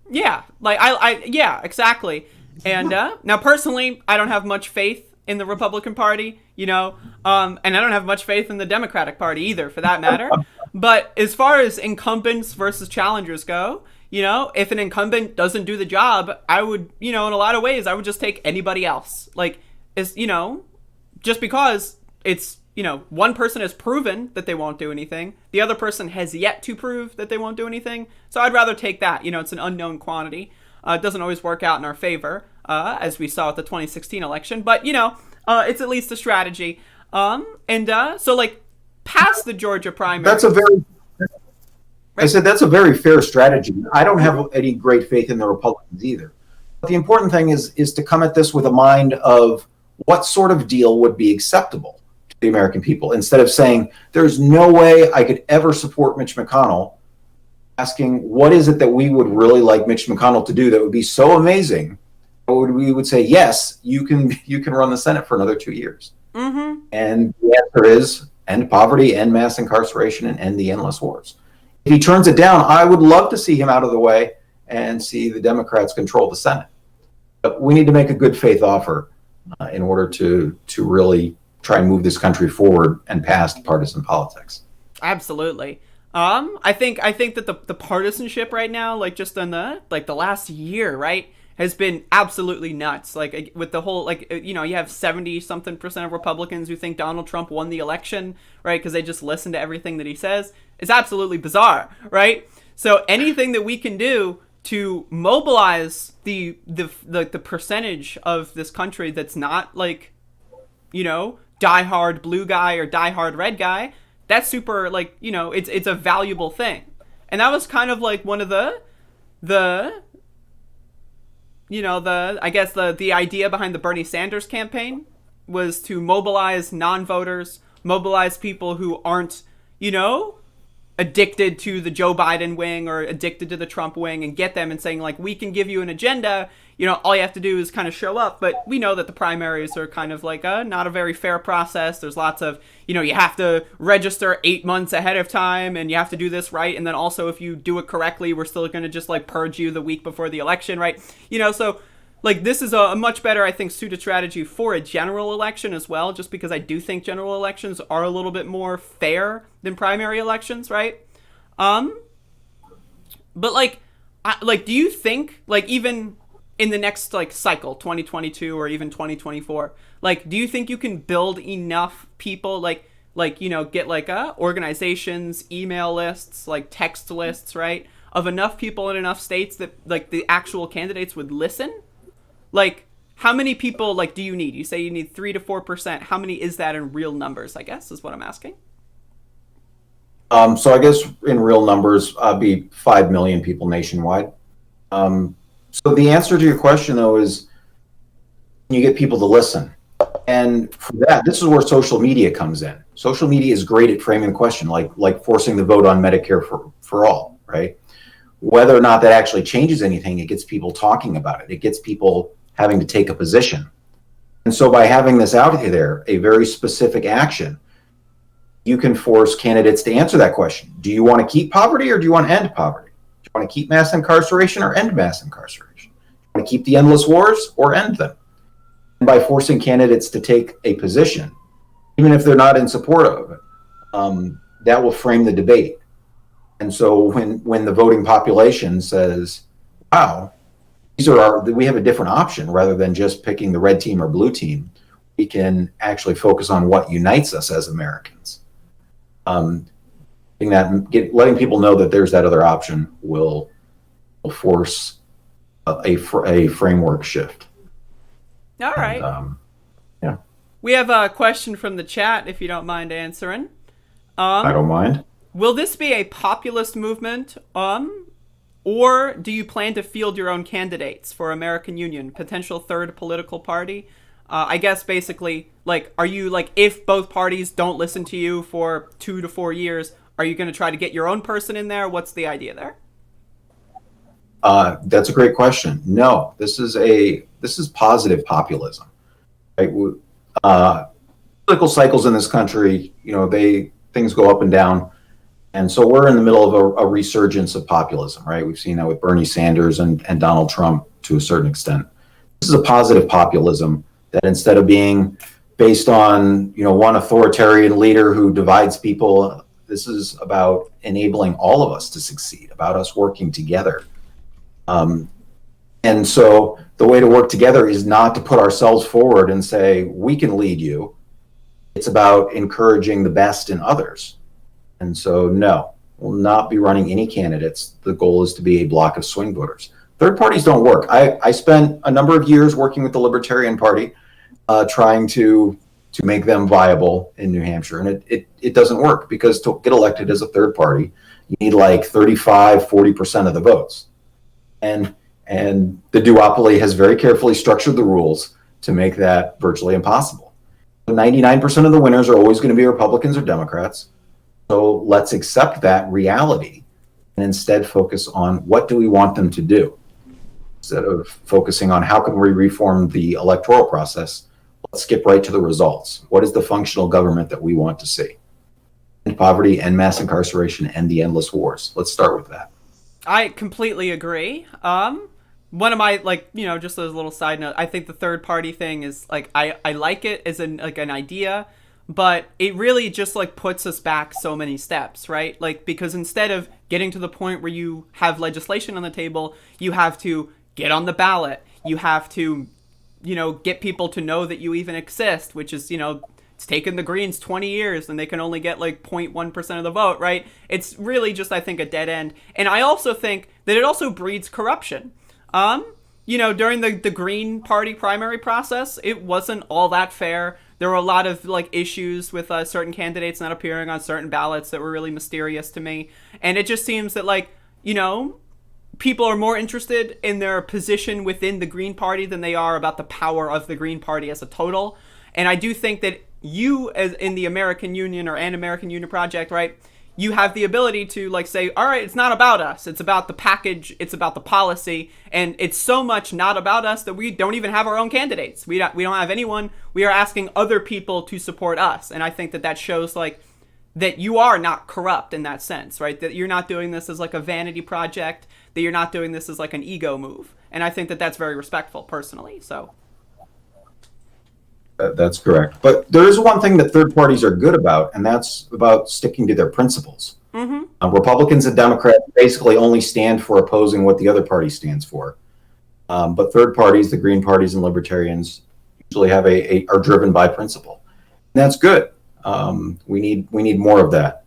Yeah, like yeah, exactly. And now personally, I don't have much faith in the Republican Party, you know, and I don't have much faith in the Democratic Party either, for that matter. But as far as incumbents versus challengers go, you know, if an incumbent doesn't do the job, I would, you know, in a lot of ways, I would just take anybody else. Like, is, you know, just because it's, you know, one person has proven that they won't do anything, the other person has yet to prove that they won't do anything. So I'd rather take that. You know, it's an unknown quantity. It doesn't always work out in our favor, as we saw at the 2016 election. But, you know, it's at least a strategy. So, like, past the Georgia primary. That's a very fair strategy. I don't have any great faith in the Republicans either. But the important thing is to come at this with a mind of what sort of deal would be acceptable to the American people, instead of saying there's no way I could ever support Mitch McConnell, asking what is it that we would really like Mitch McConnell to do that would be so amazing. We would say, yes, you can run the Senate for another 2 years. Mm-hmm. And the answer is end poverty, end mass incarceration, and end the endless wars. If he turns it down, I would love to see him out of the way and see the Democrats control the Senate. But we need to make a good faith offer in order to really try and move this country forward and past partisan politics. Absolutely. I think that the partisanship right now, like just in the last year, right, has been absolutely nuts. Like with the whole, like, you know, you have 70-something% of Republicans who think Donald Trump won the election, right? Because they just listen to everything that he says. It's absolutely bizarre, right? So anything that we can do to mobilize the percentage of this country that's not like, you know, diehard blue guy or diehard red guy, that's super, like, you know, it's a valuable thing. And that was kind of like one of the you know, I guess the idea behind the Bernie Sanders campaign was to mobilize non-voters, mobilize people who aren't, you know, addicted to the Joe Biden wing or addicted to the Trump wing, and get them and saying, like, we can give you an agenda. You know, all you have to do is kind of show up. But we know that the primaries are kind of like not a very fair process. There's lots of, you know, you have to register 8 months ahead of time, and you have to do this right. And then also, if you do it correctly, we're still going to just like purge you the week before the election, right? You know, so like this is a much better, I think, suited strategy for a general election as well, just because I do think general elections are a little bit more fair than primary elections, right? But like, do you think, like, even in the next like cycle, 2022 or even 2024, like, do you think you can build enough people, like you know, get like organizations, email lists, like text lists, right, of enough people in enough states that like the actual candidates would listen? Like, how many people, like, do you need? You say you need 3 to 4%. How many is that in real numbers, I guess, is what I'm asking. So I guess in real numbers, be 5 million people nationwide. So the answer to your question, though, is you get people to listen. And for that, this is where social media comes in. Social media is great at framing the question, like forcing the vote on Medicare for all, right? Whether or not that actually changes anything, it gets people talking about it. It gets people having to take a position. And so by having this out there, a very specific action, you can force candidates to answer that question. Do you want to keep poverty or do you want to end poverty? Do you want to keep mass incarceration or end mass incarceration? Do you want to keep the endless wars or end them? And by forcing candidates to take a position, even if they're not in support of it, that will frame the debate. And so when the voting population says, wow, we have a different option rather than just picking the red team or blue team, we can actually focus on what unites us as Americans. Letting people know that there's that other option will force a framework shift. All right. Yeah. We have a question from the chat, if you don't mind answering. I don't mind. Will this be a populist movement, or do you plan to field your own candidates for American Union, potential third political party? I guess basically, like, are you, like, if both parties don't listen to you for 2 to 4 years, are you going to try to get your own person in there? What's the idea there? That's a great question. No, this is positive populism. Right? Political cycles in this country, things go up and down. And so we're in the middle of a resurgence of populism, right? We've seen that with Bernie Sanders and Donald Trump to a certain extent. This is a positive populism that instead of being based on, one authoritarian leader who divides people, this is about enabling all of us to succeed, about us working together. And so the way to work together is not to put ourselves forward and say, we can lead you. It's about encouraging the best in others. And so, no, we'll not be running any candidates. The goal is to be a block of swing voters. Third parties don't work. I spent a number of years working with the Libertarian Party, trying to make them viable in New Hampshire. And it doesn't work, because to get elected as a third party, you need like 40% of the votes. And the duopoly has very carefully structured the rules to make that virtually impossible. 99% of the winners are always going to be Republicans or Democrats. So let's accept that reality and instead focus on what do we want them to do. Instead of focusing on how can we reform the electoral process, let's skip right to the results. What is the functional government that we want to see? End poverty, end mass incarceration, end the endless wars. Let's start with that. I completely agree. One of my, just as a little side note, I think the third party thing is, I like it as an idea, but it really just, puts us back so many steps, right? Because instead of getting to the point where you have legislation on the table, you have to get on the ballot. You have to, get people to know that you even exist, which is, it's taken the Greens 20 years and they can only get 0.1% of the vote, right? It's really just, I think, a dead end. And I also think that it also breeds corruption. During the Green Party primary process, it wasn't all that fair. There were a lot of issues with certain candidates not appearing on certain ballots that were really mysterious to me. And it just seems that people are more interested in their position within the Green Party than they are about the power of the Green Party as a total. And I do think that you, as in the American Union or an American Union Project, right, you have the ability to say, all right, it's not about us. It's about the package. It's about the policy. And it's so much not about us that we don't even have our own candidates. We don't have anyone. We are asking other people to support us. And I think that shows that you are not corrupt in that sense, right? That you're not doing this as a vanity project, that you're not doing this as an ego move. And I think that that's very respectful personally. So that's correct. But there is one thing that third parties are good about, and that's about sticking to their principles. Mm-hmm. Republicans and Democrats basically only stand for opposing what the other party stands for. But third parties, the Green parties and Libertarians, usually are driven by principle. And that's good. We need more of that.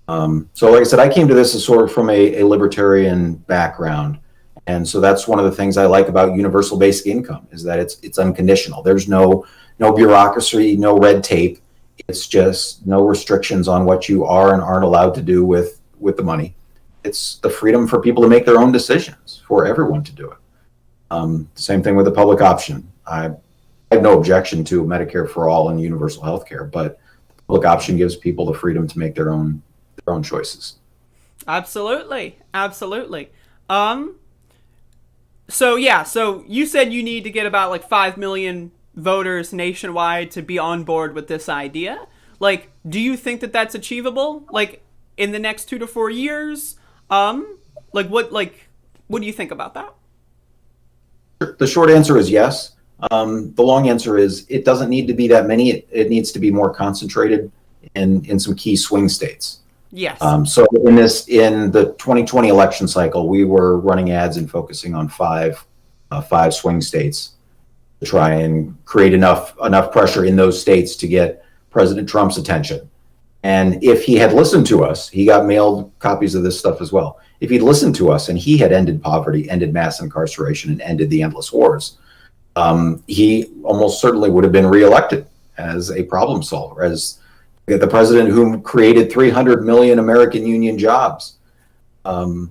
So like I said, I came to this as sort of from a libertarian background. And so that's one of the things I like about universal basic income, is that it's unconditional. There's no bureaucracy, no red tape. It's just no restrictions on what you are and aren't allowed to do with the money. It's the freedom for people to make their own decisions, for everyone to do it. Same thing with the public option. I have no objection to Medicare for all and universal health care, but the public option gives people the freedom to make their own choices. Absolutely. So you said you need to get about 5 million voters nationwide to be on board with this idea. Do you think that that's achievable? In the next 2 to 4 years? What do you think about that? The short answer is yes. The long answer is it doesn't need to be that many. It needs to be more concentrated in some key swing states. Yes. So in the 2020 election cycle, we were running ads and focusing on five swing states to try and create enough pressure in those states to get President Trump's attention. And if he had listened to us, he got mailed copies of this stuff as well. If he'd listened to us and he had ended poverty, ended mass incarceration, and ended the endless wars, he almost certainly would have been reelected as a problem solver, as the president who created 300 million American union jobs. I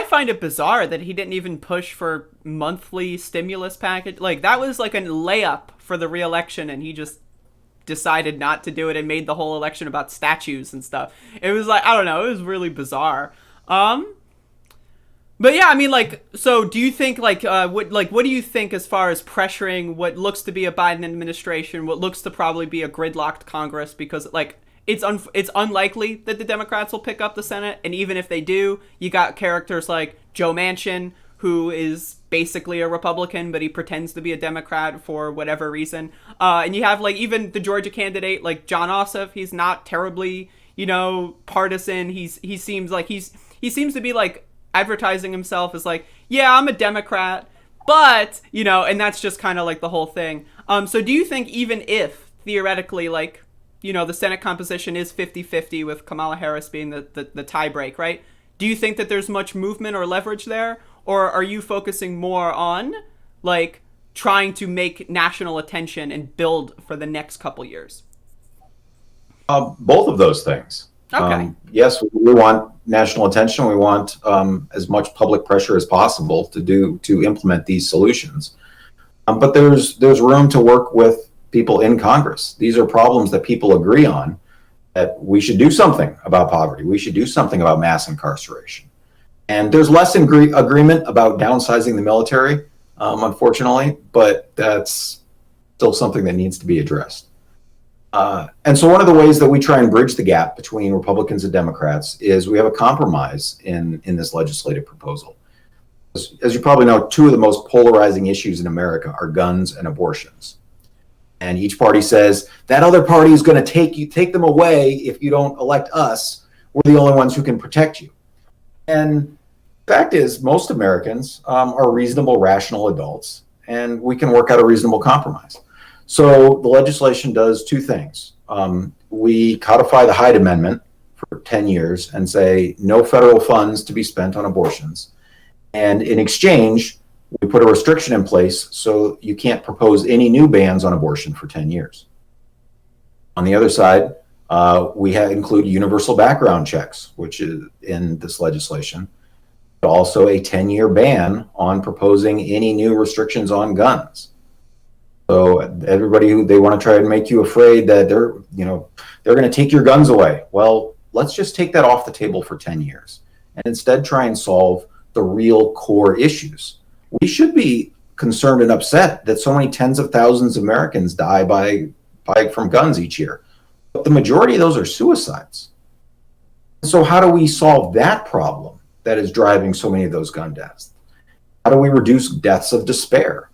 find it bizarre that he didn't even push for monthly stimulus package. Like, that was like a layup for the reelection, and he just decided not to do it and made the whole election about statues and stuff. It was like, I don't know, it was really bizarre. But yeah, I mean, like, so do you think, what do you think as far as pressuring what looks to be a Biden administration, what looks to probably be a gridlocked Congress, because, like, it's unlikely that the Democrats will pick up the Senate, and even if they do, you got characters like Joe Manchin, who is basically a Republican, but he pretends to be a Democrat for whatever reason. And you have, like, even the Georgia candidate, like John Ossoff. He's not terribly, partisan. He seems to be, like, advertising himself as, like, yeah, I'm a Democrat, but, and that's just kind of like the whole thing. So do you think, even if theoretically, like, the Senate composition is 50-50 with Kamala Harris being the tie break, right? Do you think that there's much movement or leverage there? Or are you focusing more on, like, trying to make national attention and build for the next couple years? Both of those things. Okay. Yes, we want national attention. We want as much public pressure as possible to implement these solutions. But there's room to work with people in Congress. These are problems that people agree on, that we should do something about poverty. We should do something about mass incarceration. And there's less agreement about downsizing the military, unfortunately, but that's still something that needs to be addressed. And so one of the ways that we try and bridge the gap between Republicans and Democrats is we have a compromise in this legislative proposal. As you probably know, two of the most polarizing issues in America are guns and abortions. And each party says, that other party is going to take them away if you don't elect us. We're the only ones who can protect you. And the fact is, most Americans are reasonable, rational adults, and we can work out a reasonable compromise. So the legislation does two things. We codify the Hyde Amendment for 10 years and say no federal funds to be spent on abortions. And in exchange, we put a restriction in place so you can't propose any new bans on abortion for 10 years. On the other side, we include universal background checks, which is in this legislation, but also a 10-year ban on proposing any new restrictions on guns. So everybody they want to try and make you afraid that they're going to take your guns away. Well, let's just take that off the table for 10 years and instead try and solve the real core issues. We should be concerned and upset that so many tens of thousands of Americans die from guns each year. But the majority of those are suicides. So how do we solve that problem that is driving so many of those gun deaths? How do we reduce deaths of despair?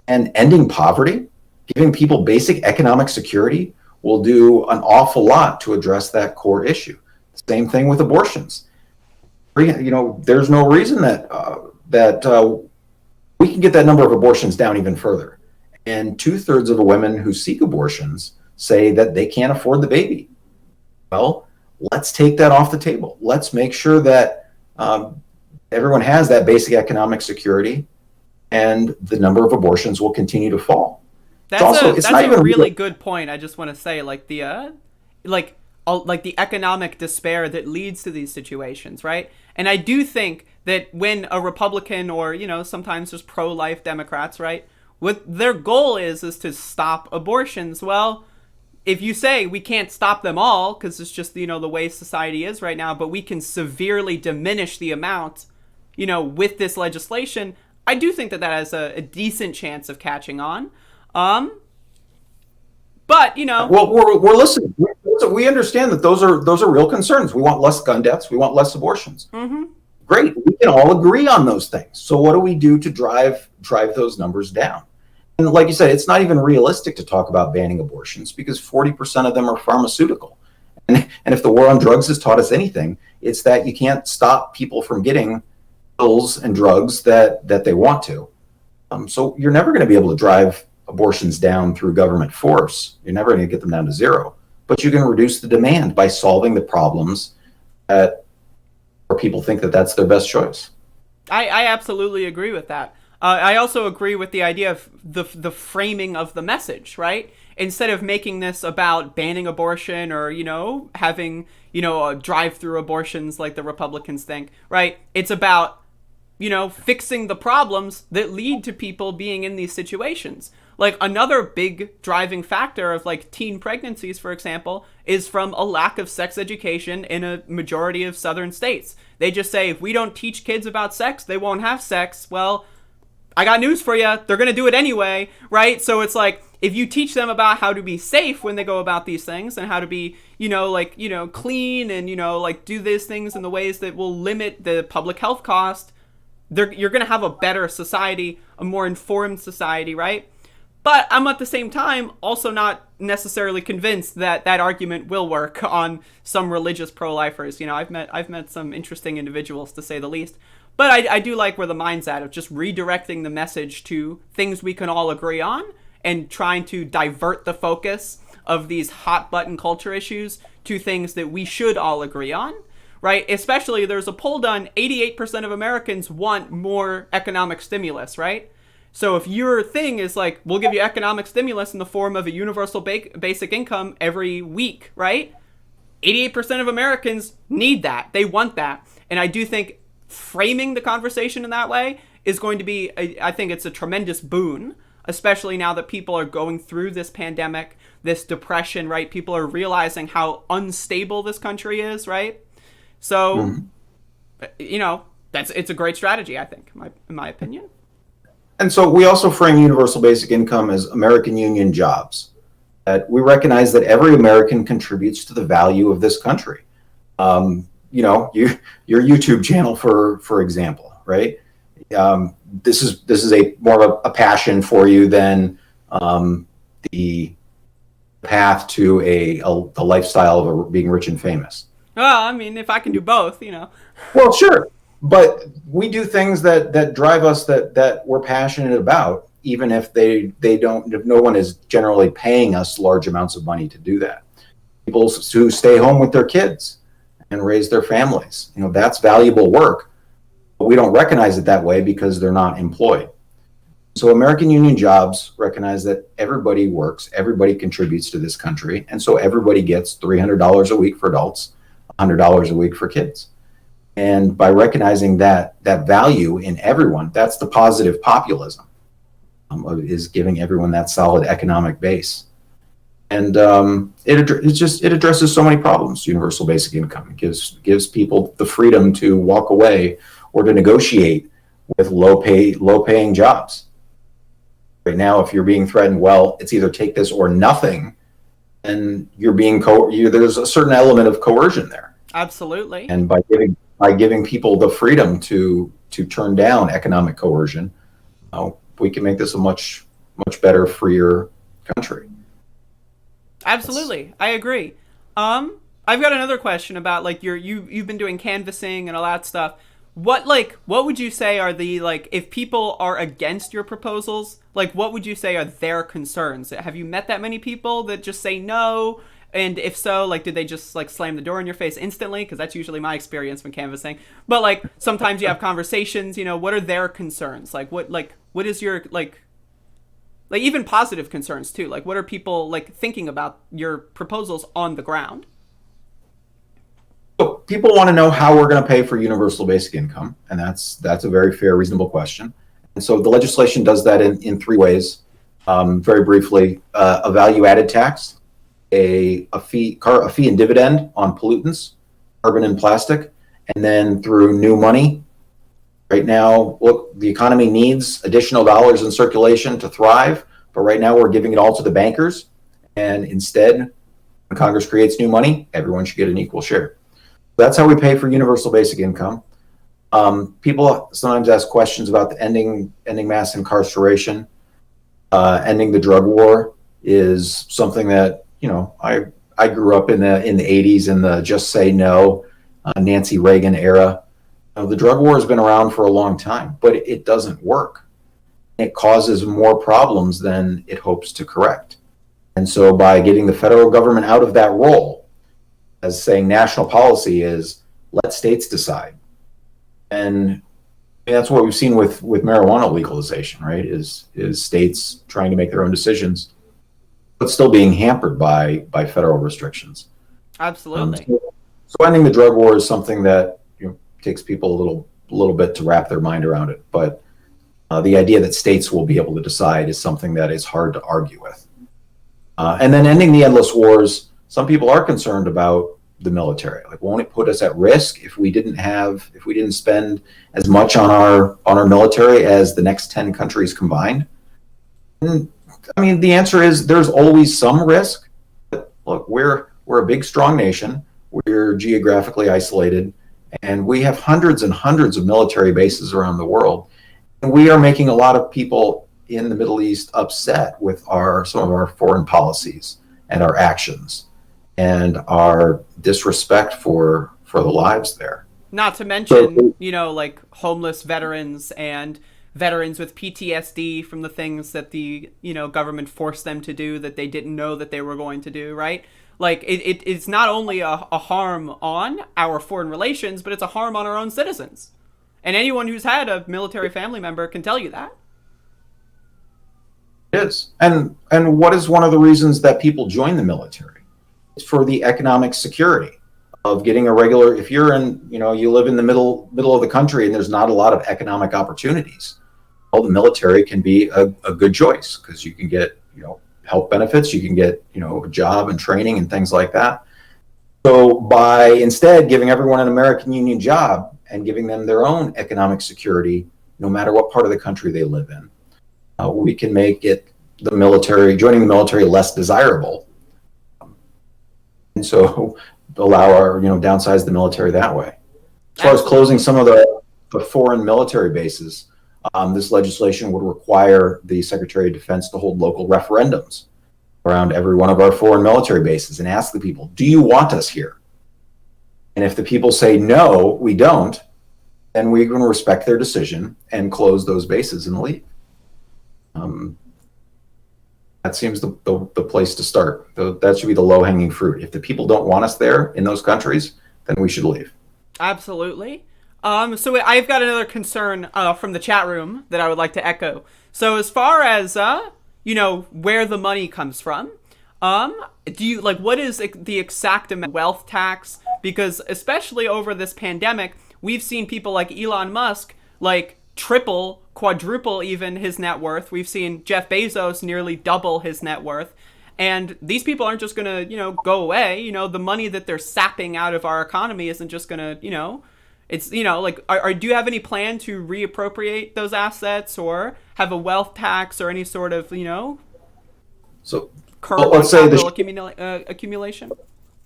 And ending poverty, giving people basic economic security will do an awful lot to address that core issue. Same thing with abortions. There's no reason that we can get that number of abortions down even further. And 2/3 of the women who seek abortions say that they can't afford the baby. Well, let's take that off the table. Let's make sure that everyone has that basic economic security, and the number of abortions will continue to fall. That's a really good point. I just want to say, like, the economic despair that leads to these situations, right? And I do think that when a Republican or, sometimes there's pro-life Democrats, right, what their goal is to stop abortions. Well, if you say we can't stop them all because it's just, the way society is right now, but we can severely diminish the amount, with this legislation, I do think that has a decent chance of catching on. But, Well, we're listening. We understand that those are real concerns. We want less gun deaths. We want less abortions. Mm-hmm. Great. We can all agree on those things. So what do we do to drive those numbers down? And like you said, it's not even realistic to talk about banning abortions because 40% of them are pharmaceutical. And if the war on drugs has taught us anything, it's that you can't stop people from getting pills and drugs that they want to. So you're never going to be able to drive abortions down through government force. You're never going to get them down to zero. But you can reduce the demand by solving the problems where people think that that's their best choice. I absolutely agree with that. I also agree with the idea of the framing of the message, right? Instead of making this about banning abortion or, having, drive-through abortions like the Republicans think, right? It's about, fixing the problems that lead to people being in these situations. Like another big driving factor of like teen pregnancies, for example, is from a lack of sex education in a majority of southern states. They just say, if we don't teach kids about sex, they won't have sex. Well, I got news for you. They're going to do it anyway, right? So it's like, if you teach them about how to be safe when they go about these things and how to be, clean and, do these things in the ways that will limit the public health cost, you're going to have a better society, a more informed society, right? But I'm at the same time also not necessarily convinced that that argument will work on some religious pro-lifers. I've met some interesting individuals, to say the least. But I do like where the mind's at of just redirecting the message to things we can all agree on and trying to divert the focus of these hot button culture issues to things that we should all agree on, right? Especially, there's a poll done, 88% of Americans want more economic stimulus, right? So if your thing is like, we'll give you economic stimulus in the form of a universal basic income every week, right? 88% of Americans need that. They want that. And I do think framing the conversation in that way is going to be, I think it's a tremendous boon, especially now that people are going through this pandemic, this depression, right? People are realizing how unstable this country is, right? So, it's a great strategy, I think, in my opinion. And so we also frame universal basic income as American union jobs. That we recognize that every American contributes to the value of this country. Your YouTube channel, for example, right? This is a more of a passion for you than the path to a lifestyle of being rich and famous. Well, I mean, if I can do both, Well, sure. But we do things that drive us that we're passionate about, even if if no one is generally paying us large amounts of money to do that. People who stay home with their kids and raise their families, that's valuable work, but we don't recognize it that way because they're not employed. So American union jobs recognize that everybody works, everybody contributes to this country, and so everybody gets $300 a week for adults, $100 a week for kids. And by recognizing that value in everyone, that's the positive populism, is giving everyone that solid economic base. And it addresses so many problems. Universal basic income gives people the freedom to walk away or to negotiate with low paying jobs. Right now, if you're being threatened, well, it's either take this or nothing, and you're being there's a certain element of coercion there. Absolutely. And by giving people the freedom to turn down economic coercion, we can make this a much better, freer country. Absolutely, I agree. I've got another question about like you've been doing canvassing and all that stuff. What would you say are the if people are against your proposals, what would you say are their concerns? Have you met that many people that just say no? And if so, did they just slam the door in your face instantly? Because that's usually my experience when canvassing. But sometimes you have conversations. What are their concerns? What is your even positive concerns too? What are people thinking about your proposals on the ground? So people want to know how we're going to pay for universal basic income, and that's a very fair, reasonable question. And so the legislation does that in three ways. Very briefly, a value-added tax, a fee and dividend on pollutants, carbon and plastic, and then through new money. Right now, look, the economy needs additional dollars in circulation to thrive, but right now we're giving it all to the bankers. And instead, when Congress creates new money, everyone should get an equal share. That's how we pay for universal basic income. People sometimes ask questions about the ending mass incarceration. Ending the drug war is something that I I grew up in the 80s in the just say no, Nancy Reagan era. The drug war has been around for a long time, but it doesn't work. It causes more problems than it hopes to correct. And so by getting the federal government out of that role, as saying national policy is let states decide. And that's what we've seen with marijuana legalization, right? Is states trying to make their own decisions, but still being hampered by federal restrictions. Absolutely. So ending the drug war is something that takes people a little bit to wrap their mind around it. But the idea that states will be able to decide is something that is hard to argue with. And then ending the endless wars, some people are concerned about the military. Like, won't it put us at risk if we didn't spend as much on our military as the next 10 countries combined? And, I mean, the answer is there's always some risk. But look, we're a big, strong nation. We're geographically isolated, and we have hundreds and hundreds of military bases around the world. And we are making a lot of people in the Middle East upset with some of our foreign policies and our actions and our disrespect for the lives there. Not to mention, like homeless veterans and veterans with PTSD from the things that the, government forced them to do that they didn't know that they were going to do, right? Like, it's not only a harm on our foreign relations, but it's a harm on our own citizens. And anyone who's had a military family member can tell you that. It is. And what is one of the reasons that people join the military? It's for the economic security of getting a regular, if you're in, you live in the middle of the country and there's not a lot of economic opportunities, well, the military can be a good choice because you can get, health benefits, you can get, a job and training and things like that. So by instead giving everyone an American Union job and giving them their own economic security, no matter what part of the country they live in, we can make joining the military less desirable. And so allow our, downsize the military that way. As far as closing some of the foreign military bases, this legislation would require the Secretary of Defense to hold local referendums around every one of our foreign military bases and ask the people, do you want us here? And if the people say, no, we don't, then we're going to respect their decision and close those bases and leave. That seems the place to start. That should be the low-hanging fruit. If the people don't want us there in those countries, then we should leave. Absolutely. So I've got another concern from the chat room that I would like to echo. So as far as where the money comes from, what is the exact amount of wealth tax? Because especially over this pandemic, we've seen people like Elon Musk triple, quadruple even his net worth. We've seen Jeff Bezos nearly double his net worth. And these people aren't just going to, go away. The money that they're sapping out of our economy isn't just going to, it's, do you have any plan to reappropriate those assets or have a wealth tax or any sort of, so curb on capital accumulation?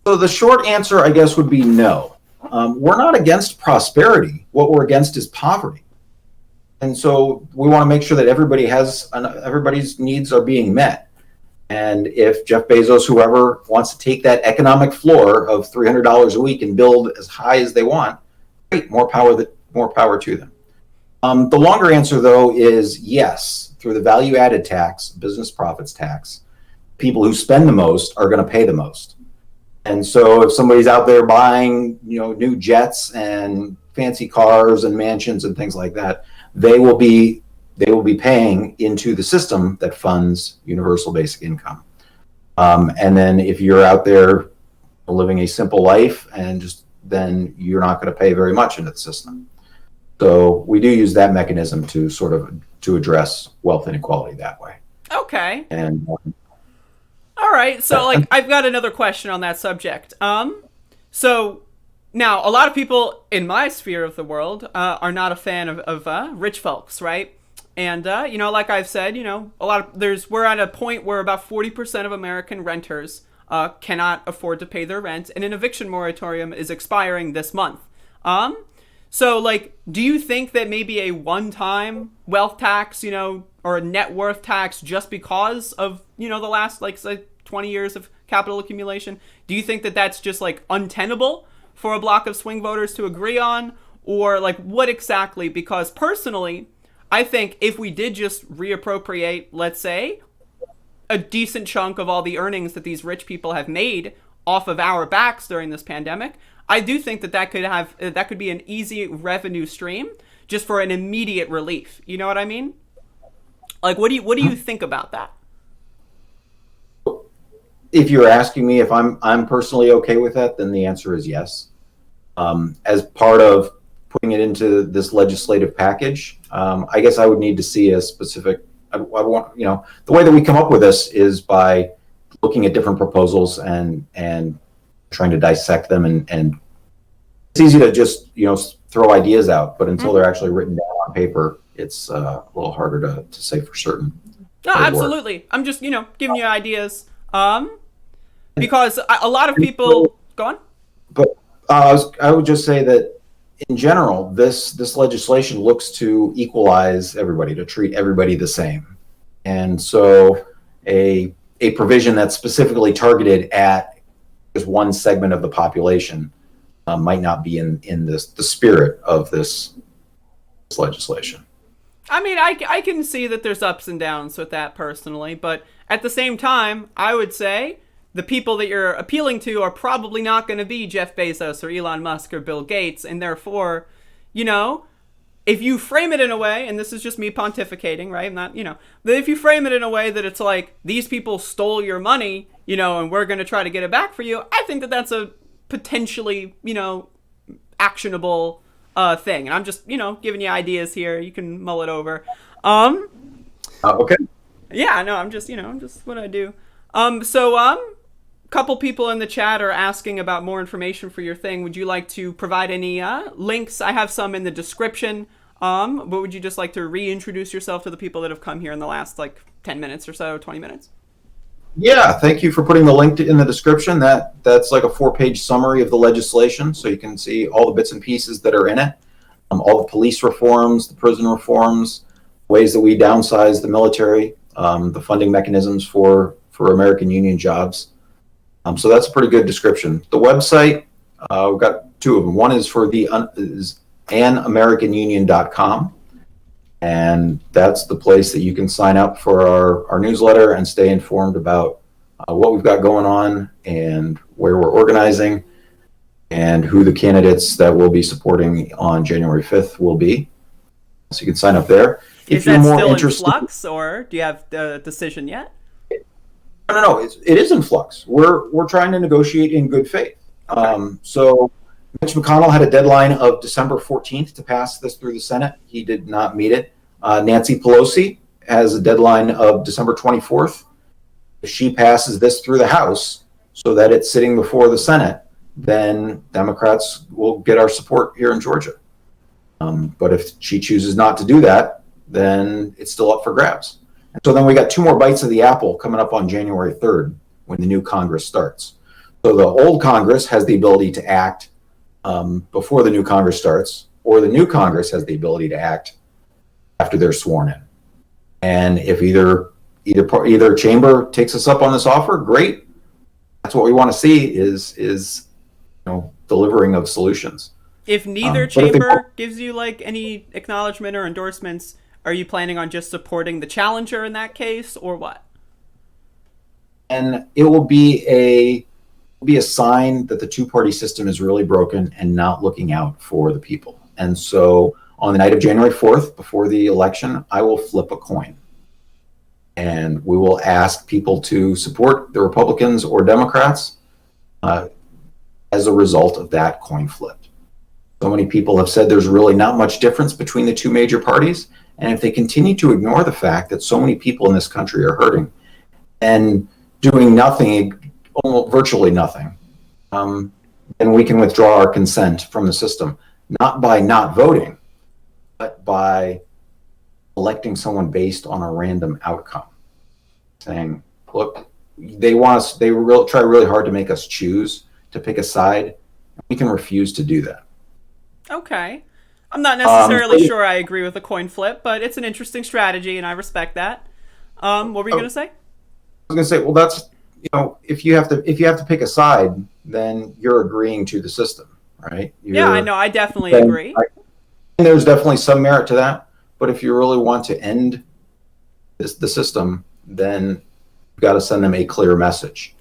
So the short answer, I guess, would be no. We're not against prosperity. What we're against is poverty. And so we want to make sure that everybody's needs are being met. And if Jeff Bezos, whoever, wants to take that economic floor of $300 a week and build as high as they want, great, more power to them. The longer answer, though, is yes. Through the value-added tax, business profits tax, people who spend the most are going to pay the most. And so if somebody's out there buying, new jets and fancy cars and mansions and things like that, they will be paying into the system that funds universal basic income. And then if you're out there living a simple life then you're not going to pay very much into the system. So we do use that mechanism to to address wealth inequality that way. Okay. And all right. So I've got another question on that subject. So now a lot of people in my sphere of the world are not a fan of rich folks, right? And like I've said, we're at a point where about 40% of American renters cannot afford to pay their rent, and an eviction moratorium is expiring this month. So do you think that maybe a one-time wealth tax, or a net worth tax just because of, the last 20 years of capital accumulation. Do you think that that's just like untenable for a block of swing voters to agree on? Or like what exactly? Because personally, I think if we did just reappropriate, let's say, a decent chunk of all the earnings that these rich people have made off of our backs during this pandemic, I do think that that could be an easy revenue stream just for an immediate relief. You know what I mean? Like, what do you think about that? If you're asking me if I'm personally okay with that, then the answer is yes. As part of putting it into this legislative package, I guess I would need to see a specific. I want, the way that we come up with this is by looking at different proposals and trying to dissect them, and it's easy to just throw ideas out, but until they're actually written down on paper, it's a little harder to say for certain. No, absolutely. I'm just giving you ideas, because a lot of people go on. But I would just say that in general, this legislation looks to equalize everybody, to treat everybody the same, and so a provision that's specifically targeted at just one segment of the population might not be in the spirit of this legislation. I mean, I can see that there's ups and downs with that personally, but at the same time, I would say the people that you're appealing to are probably not going to be Jeff Bezos or Elon Musk or Bill Gates, and therefore, if you frame it in a way, and this is just me pontificating, right? I'm not, but if you frame it in a way that it's like, these people stole your money, and we're going to try to get it back for you, I think that that's a potentially, actionable thing. And I'm just, giving you ideas here. You can mull it over. Okay. Yeah, no, I'm just what I do. Couple people in the chat are asking about more information for your thing. Would you like to provide any links? I have some in the description. But would you just like to reintroduce yourself to the people that have come here in the last 10 minutes or so, 20 minutes? Yeah, thank you for putting the link in the description. That's like a 4-page summary of the legislation, so you can see all the bits and pieces that are in it. All the police reforms, the prison reforms, ways that we downsize the military, the funding mechanisms for American union jobs. So that's a pretty good description. The website, we've got two of them. One is for is anamericanunion.com. And that's the place that you can sign up for our newsletter and stay informed about what we've got going on and where we're organizing and who the candidates that we'll be supporting on January 5th will be. So you can sign up there. Is that still in flux, or do you have the decision yet? No, it is in flux. We're trying to negotiate in good faith. Okay. So Mitch McConnell had a deadline of December 14th to pass this through the Senate. He did not meet it. Nancy Pelosi has a deadline of December 24th. If she passes this through the House so that it's sitting before the Senate, then Democrats will get our support here in Georgia. But if she chooses not to do that, then it's still up for grabs. And so then we got 2 more bites of the apple coming up on January 3rd when the new Congress starts. So the old Congress has the ability to act before the new Congress starts, or the new Congress has the ability to act after they're sworn in. And if either chamber takes us up on this offer, great. That's what we want to see is delivering of solutions. If neither chamber gives you any acknowledgement or endorsements, are you planning on just supporting the challenger in that case, or what? And it will be a sign that the 2-party system is really broken and not looking out for the people. And so on the night of January 4th, before the election, I will flip a coin. And we will ask people to support the Republicans or Democrats as a result of that coin flip. So many people have said there's really not much difference between the 2 major parties. And if they continue to ignore the fact that so many people in this country are hurting and doing nothing, almost virtually nothing, then we can withdraw our consent from the system, not by not voting, but by electing someone based on a random outcome. Saying, look, they try really hard to make us choose, to pick a side. We can refuse to do that. Okay. I'm not necessarily sure I agree with a coin flip, but it's an interesting strategy, and I respect that. What were you going to say? I was going to say, well, that's, if you have to pick a side, then you're agreeing to the system, right? Yeah, I know. I definitely agree. And there's definitely some merit to that. But if you really want to end the system, then you've got to send them a clear message.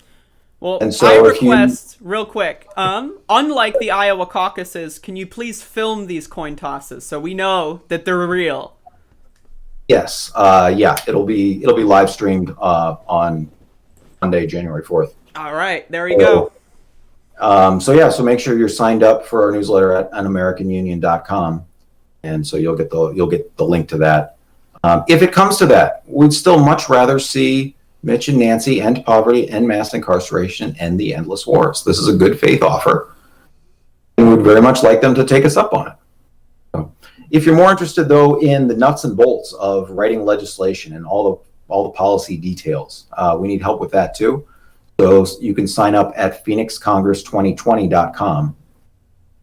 Well, and so I request, real quick, unlike the Iowa caucuses, can you please film these coin tosses so we know that they're real? Yes. Yeah, it'll be live streamed on Monday, January 4th. All right, there you go. So make sure you're signed up for our newsletter at unamericanunion.com, and so you'll get the link to that. If it comes to that, we'd still much rather see Mitch and Nancy end poverty, end mass incarceration, end the endless wars. This is a good faith offer, and we'd very much like them to take us up on it. So, if you're more interested, though, in the nuts and bolts of writing legislation and all the policy details, we need help with that too. So you can sign up at phoenixcongress2020.com,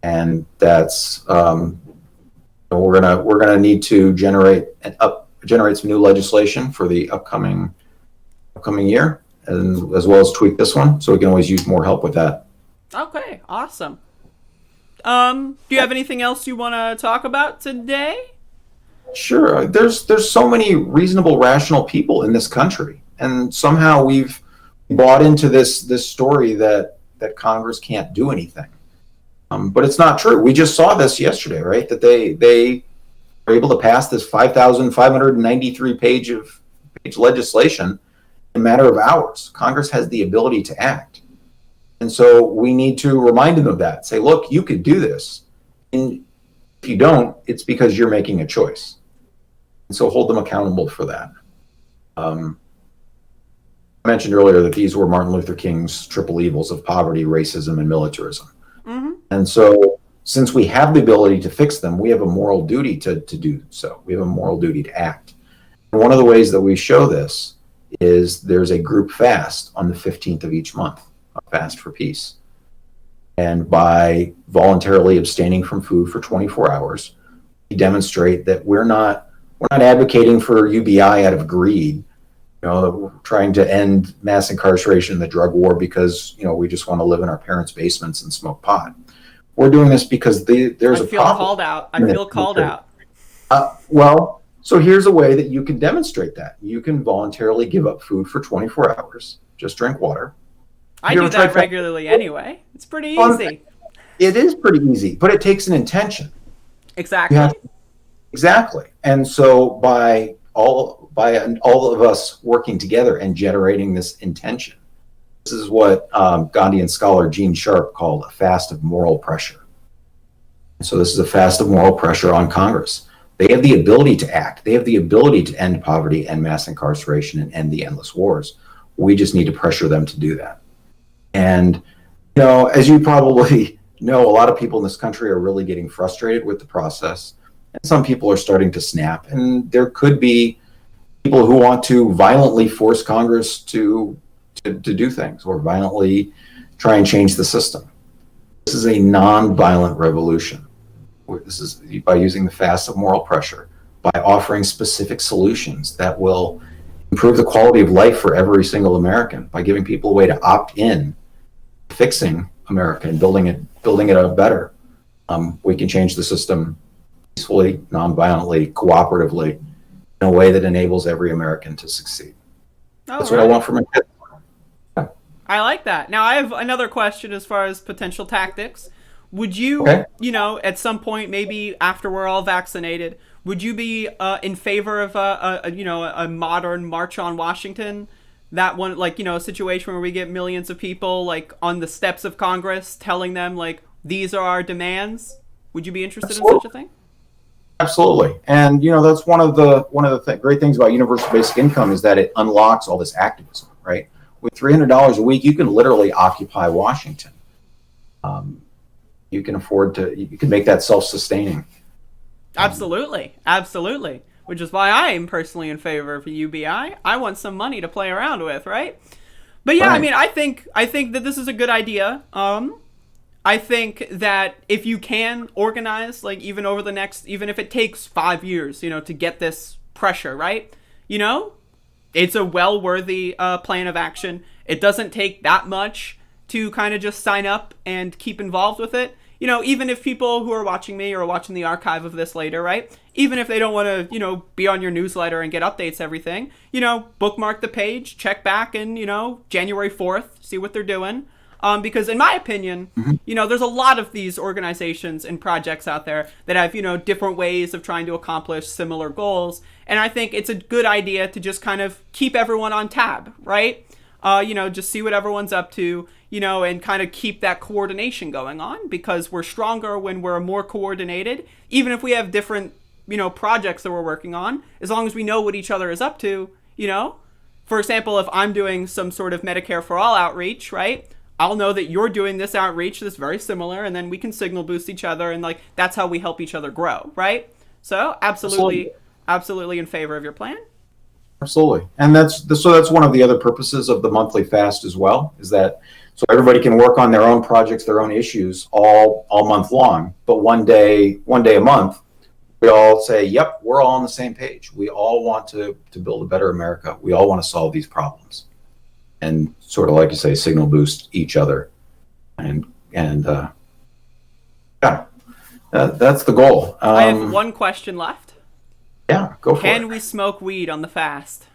and that's we're gonna need to generate some new legislation for the upcoming year, and as well as tweak this one, so we can always use more help with that. Okay, awesome. Do you have anything else you want to talk about today? Sure. There's so many reasonable, rational people in this country, and somehow we've bought into this story that Congress can't do anything. But it's not true. We just saw this yesterday, right? That they were able to pass this 5,593 page legislation in a matter of hours. Congress has the ability to act. And so we need to remind them of that. Say, look, you could do this. And if you don't, it's because you're making a choice. And so hold them accountable for that. I mentioned earlier that these were Martin Luther King's triple evils of poverty, racism, and militarism. Mm-hmm. And so since we have the ability to fix them, we have a moral duty to do so. We have a moral duty to act. And one of the ways that we show this is there's a group fast on the 15th of each month, a fast for peace. And by voluntarily abstaining from food for 24 hours, we demonstrate that we're not advocating for UBI out of greed. We're trying to end mass incarceration and the drug war because, we just want to live in our parents' basements and smoke pot. We're doing this because there's a problem. I feel called out. Well, so here's a way that you can demonstrate that. You can voluntarily give up food for 24 hours. Just drink water. I do that regularly anyway. It's pretty easy. It is pretty easy, but it takes an intention. Exactly. Exactly. And so by all of us working together and generating this intention, this is what Gandhian scholar Gene Sharp called a fast of moral pressure. And so this is a fast of moral pressure on Congress. They have the ability to act. They have the ability to end poverty and mass incarceration and end the endless wars. We just need to pressure them to do that. And, as you probably know, a lot of people in this country are really getting frustrated with the process. And some people are starting to snap. And there could be people who want to violently force Congress to do things or violently try and change the system. This is a non-violent revolution. This is by using the fast of moral pressure, by offering specific solutions that will improve the quality of life for every single American, by giving people a way to opt in, fixing America and building it up better. We can change the system peacefully, non-violently, cooperatively, in a way that enables every American to succeed. That's what I want for my kids. I like that. Now, I have another question as far as potential tactics. Would you, at some point, maybe after we're all vaccinated, would you be in favor of a modern March on Washington? That one, a situation where we get millions of people, on the steps of Congress telling them, these are our demands? Would you be interested in such a thing? Absolutely. And, that's one of the great things about universal basic income is that it unlocks all this activism, right? With $300 a week, you can literally occupy Washington. You can make that self-sustaining. Absolutely. Absolutely. Which is why I am personally in favor of UBI. I want some money to play around with, right? But yeah, right. I think that this is a good idea. I think that if you can organize, even if it takes 5 years, to get this pressure, right? It's a well-worthy plan of action. It doesn't take that much to kind of just sign up and keep involved with it. You know, even if people who are watching me or watching the archive of this later, right? Even if they don't want to, you know, be on your newsletter and get updates, everything, you know, bookmark the page, check back and, you know, January 4th, see what they're doing. Because in my opinion, you know, there's a lot of these organizations and projects out there that have, you know, different ways of trying to accomplish similar goals. And I think it's a good idea to just kind of keep everyone on tab, right? You know, just see what everyone's up to, you know, and kind of keep that coordination going on, because we're stronger when we're more coordinated, even if we have different, you know, projects that we're working on, as long as we know what each other is up to, you know. For example, if I'm doing some sort of Medicare for All outreach, right? I'll know that you're doing this outreach that's very similar, and then we can signal boost each other, and like that's how we help each other grow, right? So absolutely in favor of your plan. Absolutely. And that's one of the other purposes of the monthly fast as well, is that so everybody can work on their own projects, their own issues all month long, but one day a month, we all say, yep, we're all on the same page. We all want to build a better America. We all want to solve these problems. And sort of like you say, signal boost each other, and yeah, that's the goal. I have one question left. Yeah, go for it. Can we smoke weed on the fast?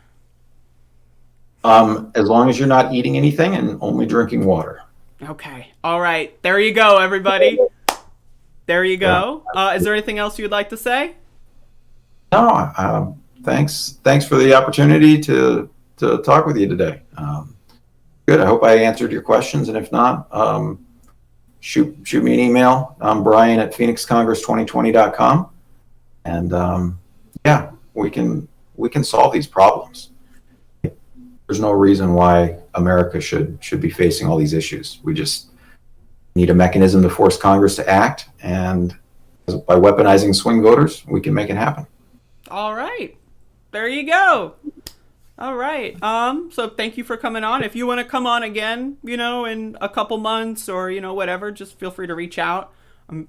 As long as you're not eating anything and only drinking water. Okay. All right. There you go, everybody. There you go. Is there anything else you'd like to say? No. Thanks for the opportunity to talk with you today. Good. I hope I answered your questions, and if not, shoot me an email. I'm Brian at phoenixcongress2020.com, and yeah, we can solve these problems. There's no reason why America should be facing all these issues. We just need a mechanism to force Congress to act, and by weaponizing swing voters, we can make it happen. All right. There you go. All right. So thank you for coming on. If you want to come on again, you know, in a couple months or, you know, whatever, just feel free to reach out.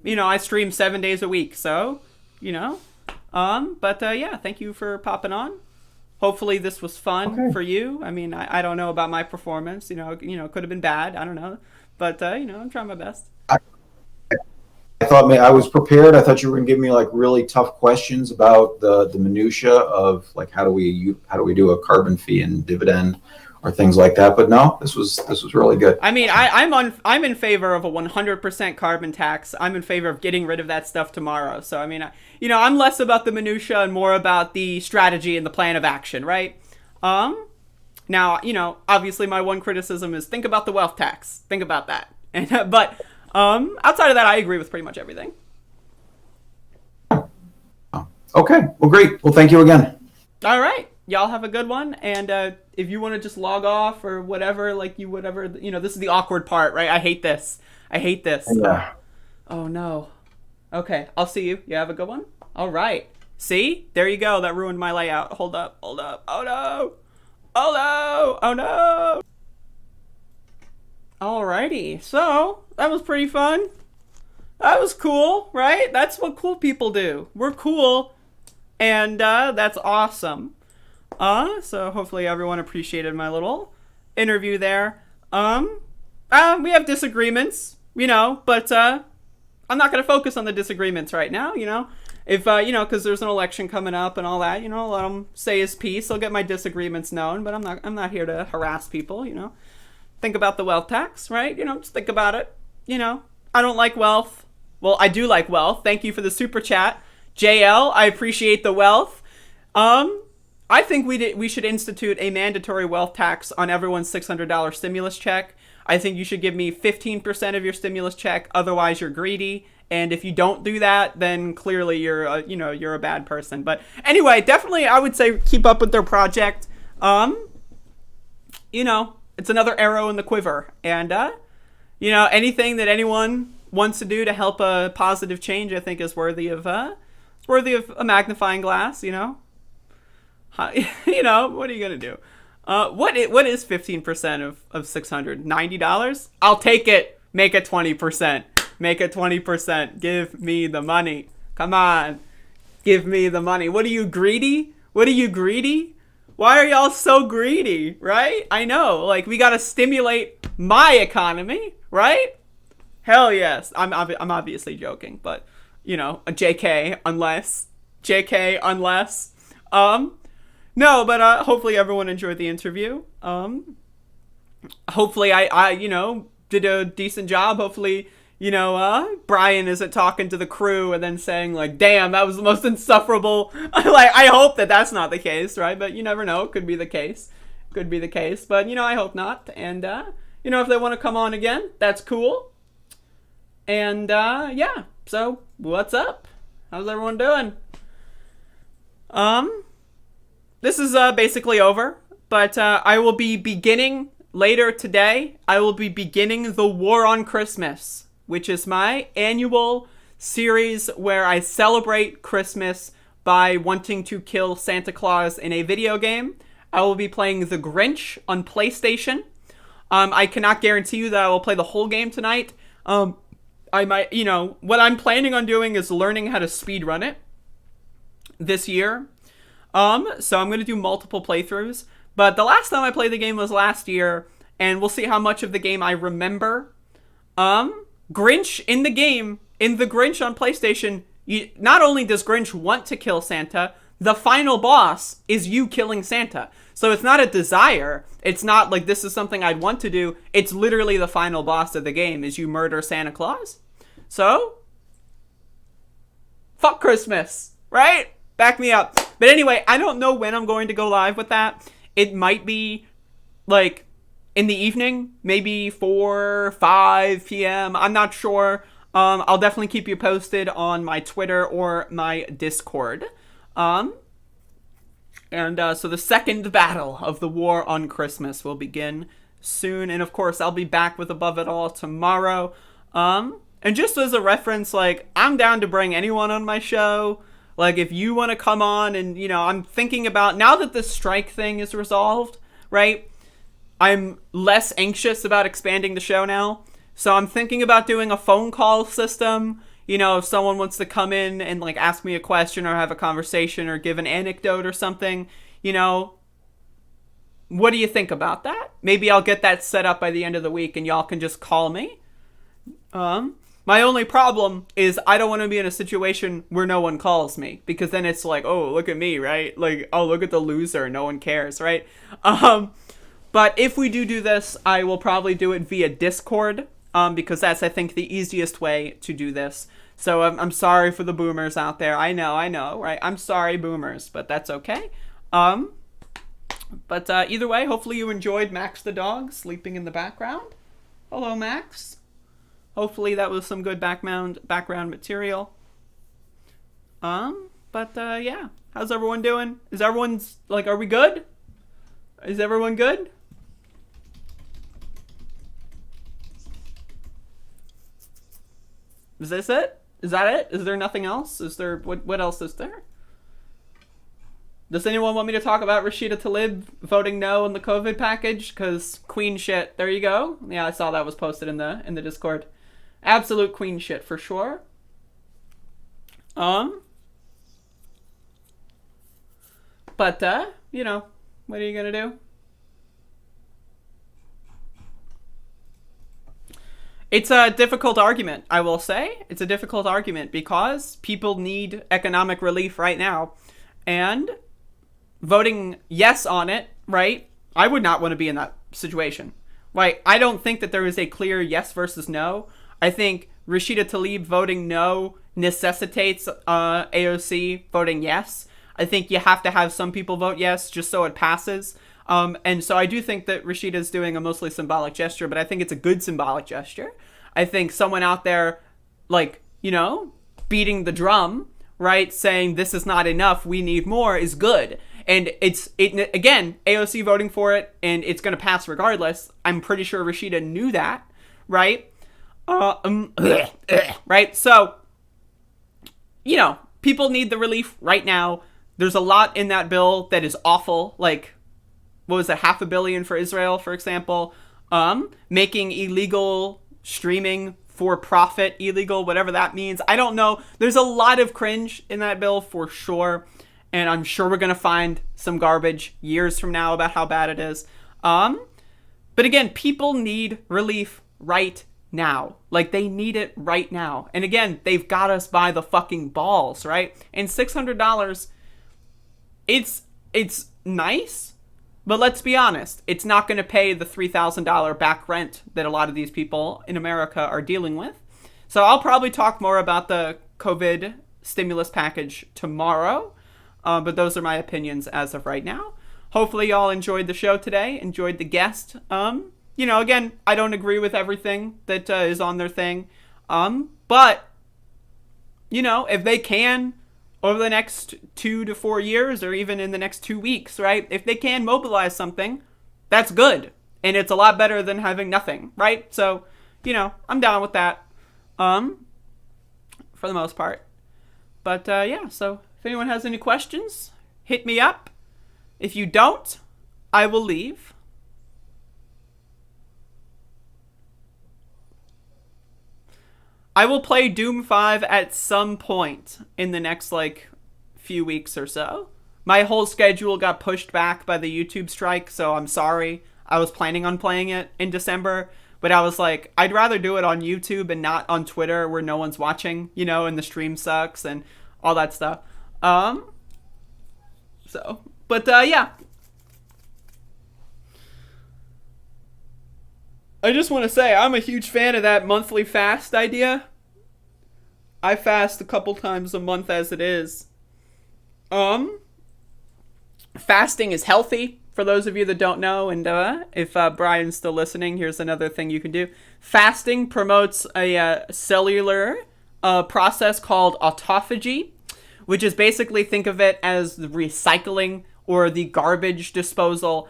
You know, I stream 7 days a week, so, you know, but yeah, thank you for popping on. Hopefully this was fun for you. I mean, I don't know about my performance, you know, could have been bad. I don't know, but, you know, I'm trying my best. I thought I was prepared. I thought you were going to give me like really tough questions about the minutia of like how do we do a carbon fee and dividend or things like that. But no, this was really good. I mean, I'm in favor of a 100% carbon tax. I'm in favor of getting rid of that stuff tomorrow. So I mean, you know, I'm less about the minutia and more about the strategy and the plan of action, right? Now, you know, obviously my one criticism is think about the wealth tax. Think about that. And but outside of that, I agree with pretty much everything. Okay. Well, great. Well, thank you again. All right. Y'all have a good one. And if you want to just log off or whatever, you know, this is the awkward part, right? I hate this. Yeah. Oh, no. Okay. I'll see you. You have a good one. All right. See? There you go. That ruined my layout. Hold up. Oh, no. Oh, no. Alrighty, so that was pretty fun. That was cool, right? That's what cool people do. We're cool, and that's awesome. So hopefully everyone appreciated my little interview there. We have disagreements, you know, but I'm not gonna focus on the disagreements right now, you know. If you know, because there's an election coming up and all that, you know, let him say his piece. I'll get my disagreements known, but I'm not here to harass people, you know. Think about the wealth tax, right? You know, just think about it. You know, I don't like wealth. Well, I do like wealth. Thank you for the super chat. JL, I appreciate the wealth. I think we should institute a mandatory wealth tax on everyone's $600 stimulus check. I think you should give me 15% of your stimulus check. Otherwise, you're greedy. And if you don't do that, then clearly you're a bad person. But anyway, definitely I would say keep up with their project. You know, it's another arrow in the quiver. And, you know, anything that anyone wants to do to help a positive change, I think is worthy of a magnifying glass, you know. You know, what are you going to do? What is 15% of $690? I'll take it. Make it 20%. Make it 20%. Give me the money. Come on. Give me the money. What are you, greedy? Why are y'all so greedy, right? I know, like, we gotta stimulate my economy, right? Hell yes. I'm obviously joking, but, you know, a JK, unless. No, but hopefully everyone enjoyed the interview. Hopefully I you know, did a decent job. Hopefully, you know, Brian isn't talking to the crew and then saying, like, damn, that was the most insufferable. Like, I hope that that's not the case, right? But you never know. Could be the case. But, you know, I hope not. And, you know, if they want to come on again, that's cool. And, yeah. So, what's up? How's everyone doing? This is, basically over. But, I will be beginning later today. I will be beginning the War on Christmas, which is my annual series where I celebrate Christmas by wanting to kill Santa Claus in a video game. I will be playing The Grinch on PlayStation. I cannot guarantee you that I will play the whole game tonight. I might, you know, what I'm planning on doing is learning how to speedrun it this year. So I'm going to do multiple playthroughs. But the last time I played the game was last year, and we'll see how much of the game I remember. Grinch in the game, in The Grinch on PlayStation, not only does Grinch want to kill Santa, the final boss is you killing Santa. So it's not a desire. It's not like this is something I'd want to do. It's literally the final boss of the game is you murder Santa Claus. So, fuck Christmas, right? Back me up. But anyway, I don't know when I'm going to go live with that. It might be, like, in the evening, maybe 4, 5 p.m. I'm not sure. I'll definitely keep you posted on my Twitter or my Discord. So the second battle of the War on Christmas will begin soon. And of course, I'll be back with Above It All tomorrow. And just as a reference, like, I'm down to bring anyone on my show. Like, if you want to come on and, you know, I'm thinking about, now that the strike thing is resolved, right? I'm less anxious about expanding the show now. So I'm thinking about doing a phone call system. You know, if someone wants to come in and, like, ask me a question or have a conversation or give an anecdote or something, you know, what do you think about that? Maybe I'll get that set up by the end of the week and y'all can just call me. My only problem is I don't want to be in a situation where no one calls me, because then it's like, oh, look at me, right? Like, oh, look at the loser. No one cares, right? But if we do this, I will probably do it via Discord, because that's, I think, the easiest way to do this. So I'm sorry for the boomers out there. I know, right? I'm sorry, boomers, but that's okay. But either way, hopefully you enjoyed Max the dog sleeping in the background. Hello, Max. Hopefully that was some good background material. But yeah. How's everyone doing? Is everyone's, like, are we good? Is everyone good? Is this it? Is that it? Is there nothing else? Is there, what else is there? Does anyone want me to talk about Rashida Tlaib voting no on the COVID package? Because queen shit. There you go. Yeah, I saw that was posted in the Discord. Absolute queen shit for sure. But you know, what are you gonna do? It's a difficult argument, I will say. It's a difficult argument because people need economic relief right now. And voting yes on it, right? I would not want to be in that situation. Right? I don't think that there is a clear yes versus no. I think Rashida Tlaib voting no necessitates AOC voting yes. I think you have to have some people vote yes just so it passes. And so I do think that Rashida's doing a mostly symbolic gesture, but I think it's a good symbolic gesture. I think someone out there, like, you know, beating the drum, right, saying this is not enough, we need more, is good. And again, AOC voting for it, and it's going to pass regardless. I'm pretty sure Rashida knew that, right? Right? So, you know, people need the relief right now. There's a lot in that bill that is awful. Like, what was it, $500 million for Israel, for example? Making illegal streaming for profit illegal, whatever that means. I don't know. There's a lot of cringe in that bill for sure. and I'm sure we're going to find some garbage years from now about how bad it is. But again, people need relief right now. Like, they need it right now. And again, they've got us by the fucking balls, right? And $600, it's nice, but let's be honest, it's not going to pay the $3,000 back rent that a lot of these people in America are dealing with. So I'll probably talk more about the COVID stimulus package tomorrow, but those are my opinions as of right now. Hopefully y'all enjoyed the show today, enjoyed the guest. Again, I don't agree with everything that is on their thing, but, if they can, over the next 2 to 4 years, or even in the next 2 weeks, right? If they can mobilize something, that's good. And it's a lot better than having nothing, right? So, I'm down with that, for the most part. But, so if anyone has any questions, hit me up. If you don't, I will leave. I will play Doom 5 at some point in the next, few weeks or so. My whole schedule got pushed back by the YouTube strike, so I'm sorry. I was planning on playing it in December, but I was like, I'd rather do it on YouTube and not on Twitter where no one's watching, and the stream sucks and all that stuff. Yeah. I just want to say, I'm a huge fan of that monthly fast idea. I fast a couple times a month as it is. Fasting is healthy, for those of you that don't know, and if Brian's still listening, here's another thing you can do. Fasting promotes a cellular process called autophagy, which is basically, think of it as the recycling or the garbage disposal.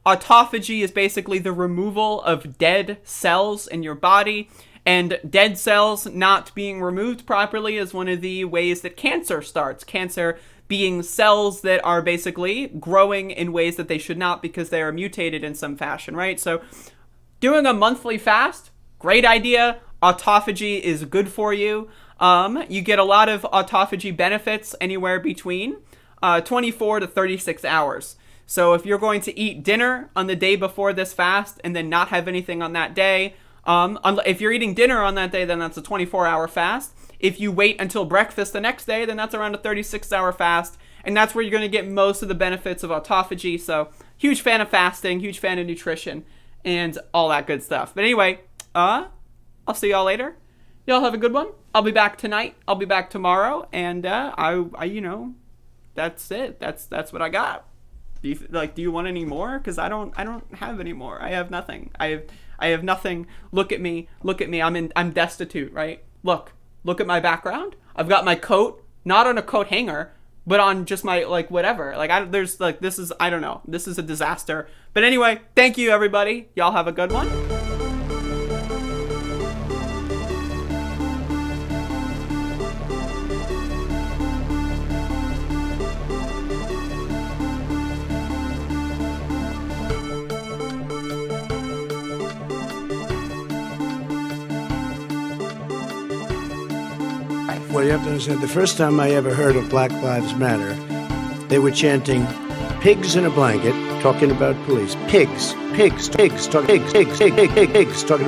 Autophagy is basically the removal of dead cells in your body, and dead cells not being removed properly is one of the ways that cancer starts. Cancer being cells that are basically growing in ways that they should not because they are mutated in some fashion, right? So doing a monthly fast, great idea. Autophagy is good for you. You get a lot of autophagy benefits anywhere between 24 to 36 hours. So if you're going to eat dinner on the day before this fast and then not have anything on that day, if you're eating dinner on that day, then that's a 24-hour fast. If you wait until breakfast the next day, then that's around a 36-hour fast. And that's where you're going to get most of the benefits of autophagy. So huge fan of fasting, huge fan of nutrition, and all that good stuff. But anyway, I'll see y'all later. Y'all have a good one. I'll be back tonight. I'll be back tomorrow. And that's it. That's what I got. Do you want any more? Because I don't have any more. I have nothing. I have nothing. Look at me. I'm destitute, right? Look at my background. I've got my coat, not on a coat hanger, but on just my, whatever. This is, I don't know. This is a disaster. But anyway, thank you, everybody. Y'all have a good one. Well, you have to understand, the first time I ever heard of Black Lives Matter, they were chanting pigs in a blanket, talking about police. Pigs, talking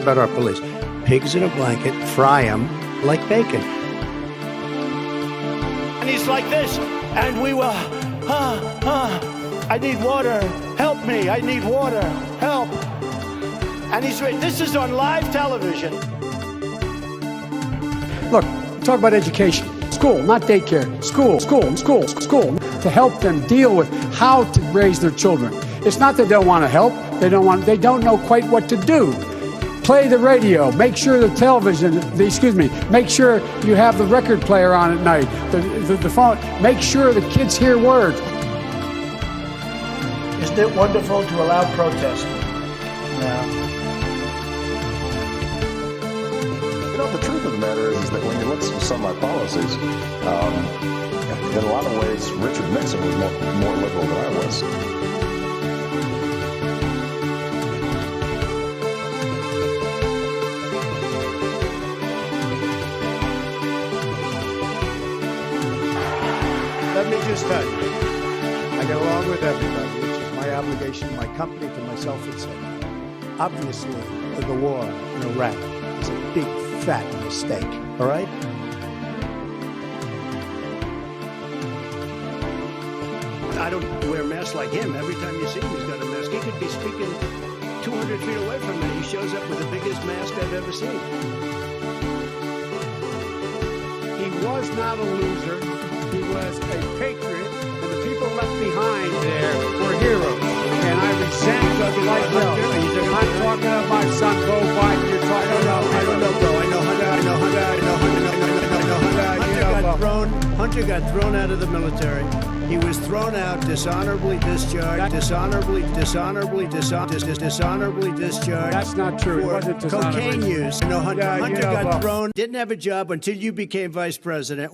about our police. Pigs in a blanket, fry them like bacon. And he's like this, and we were, I need water, help me, I need water, help. And this is on live television. Look, talk about education. School, not daycare. School. To help them deal with how to raise their children. It's not that they don't want to help. They don't know quite what to do. Play the radio. Make sure the television, make sure you have the record player on at night. The phone. Make sure the kids hear words. Isn't it wonderful to allow protest? Yeah. The truth of the matter is that when you look at some of my policies, in a lot of ways, Richard Nixon was more liberal than I was. Let me just just tell you, I get along with everybody, which is my obligation, my company, to myself, etc. Obviously, the war in Iraq is a big, fat mistake, all right? I don't wear a mask like him. Every time you see him, he's got a mask. He could be speaking 200 feet away from me. He shows up with the biggest mask I've ever seen. He was not a loser. He was a patriot, and the people left behind there were heroes. And I resent like hell. I'm not talking about my son, Bo Biden. You're talking about I don't know, bro. I know Hunter got thrown out of the military. He was thrown out, dishonorably discharged, dishonorably discharged. That's not true. It wasn't cocaine use. Hunter got thrown, didn't have a job until you became vice president.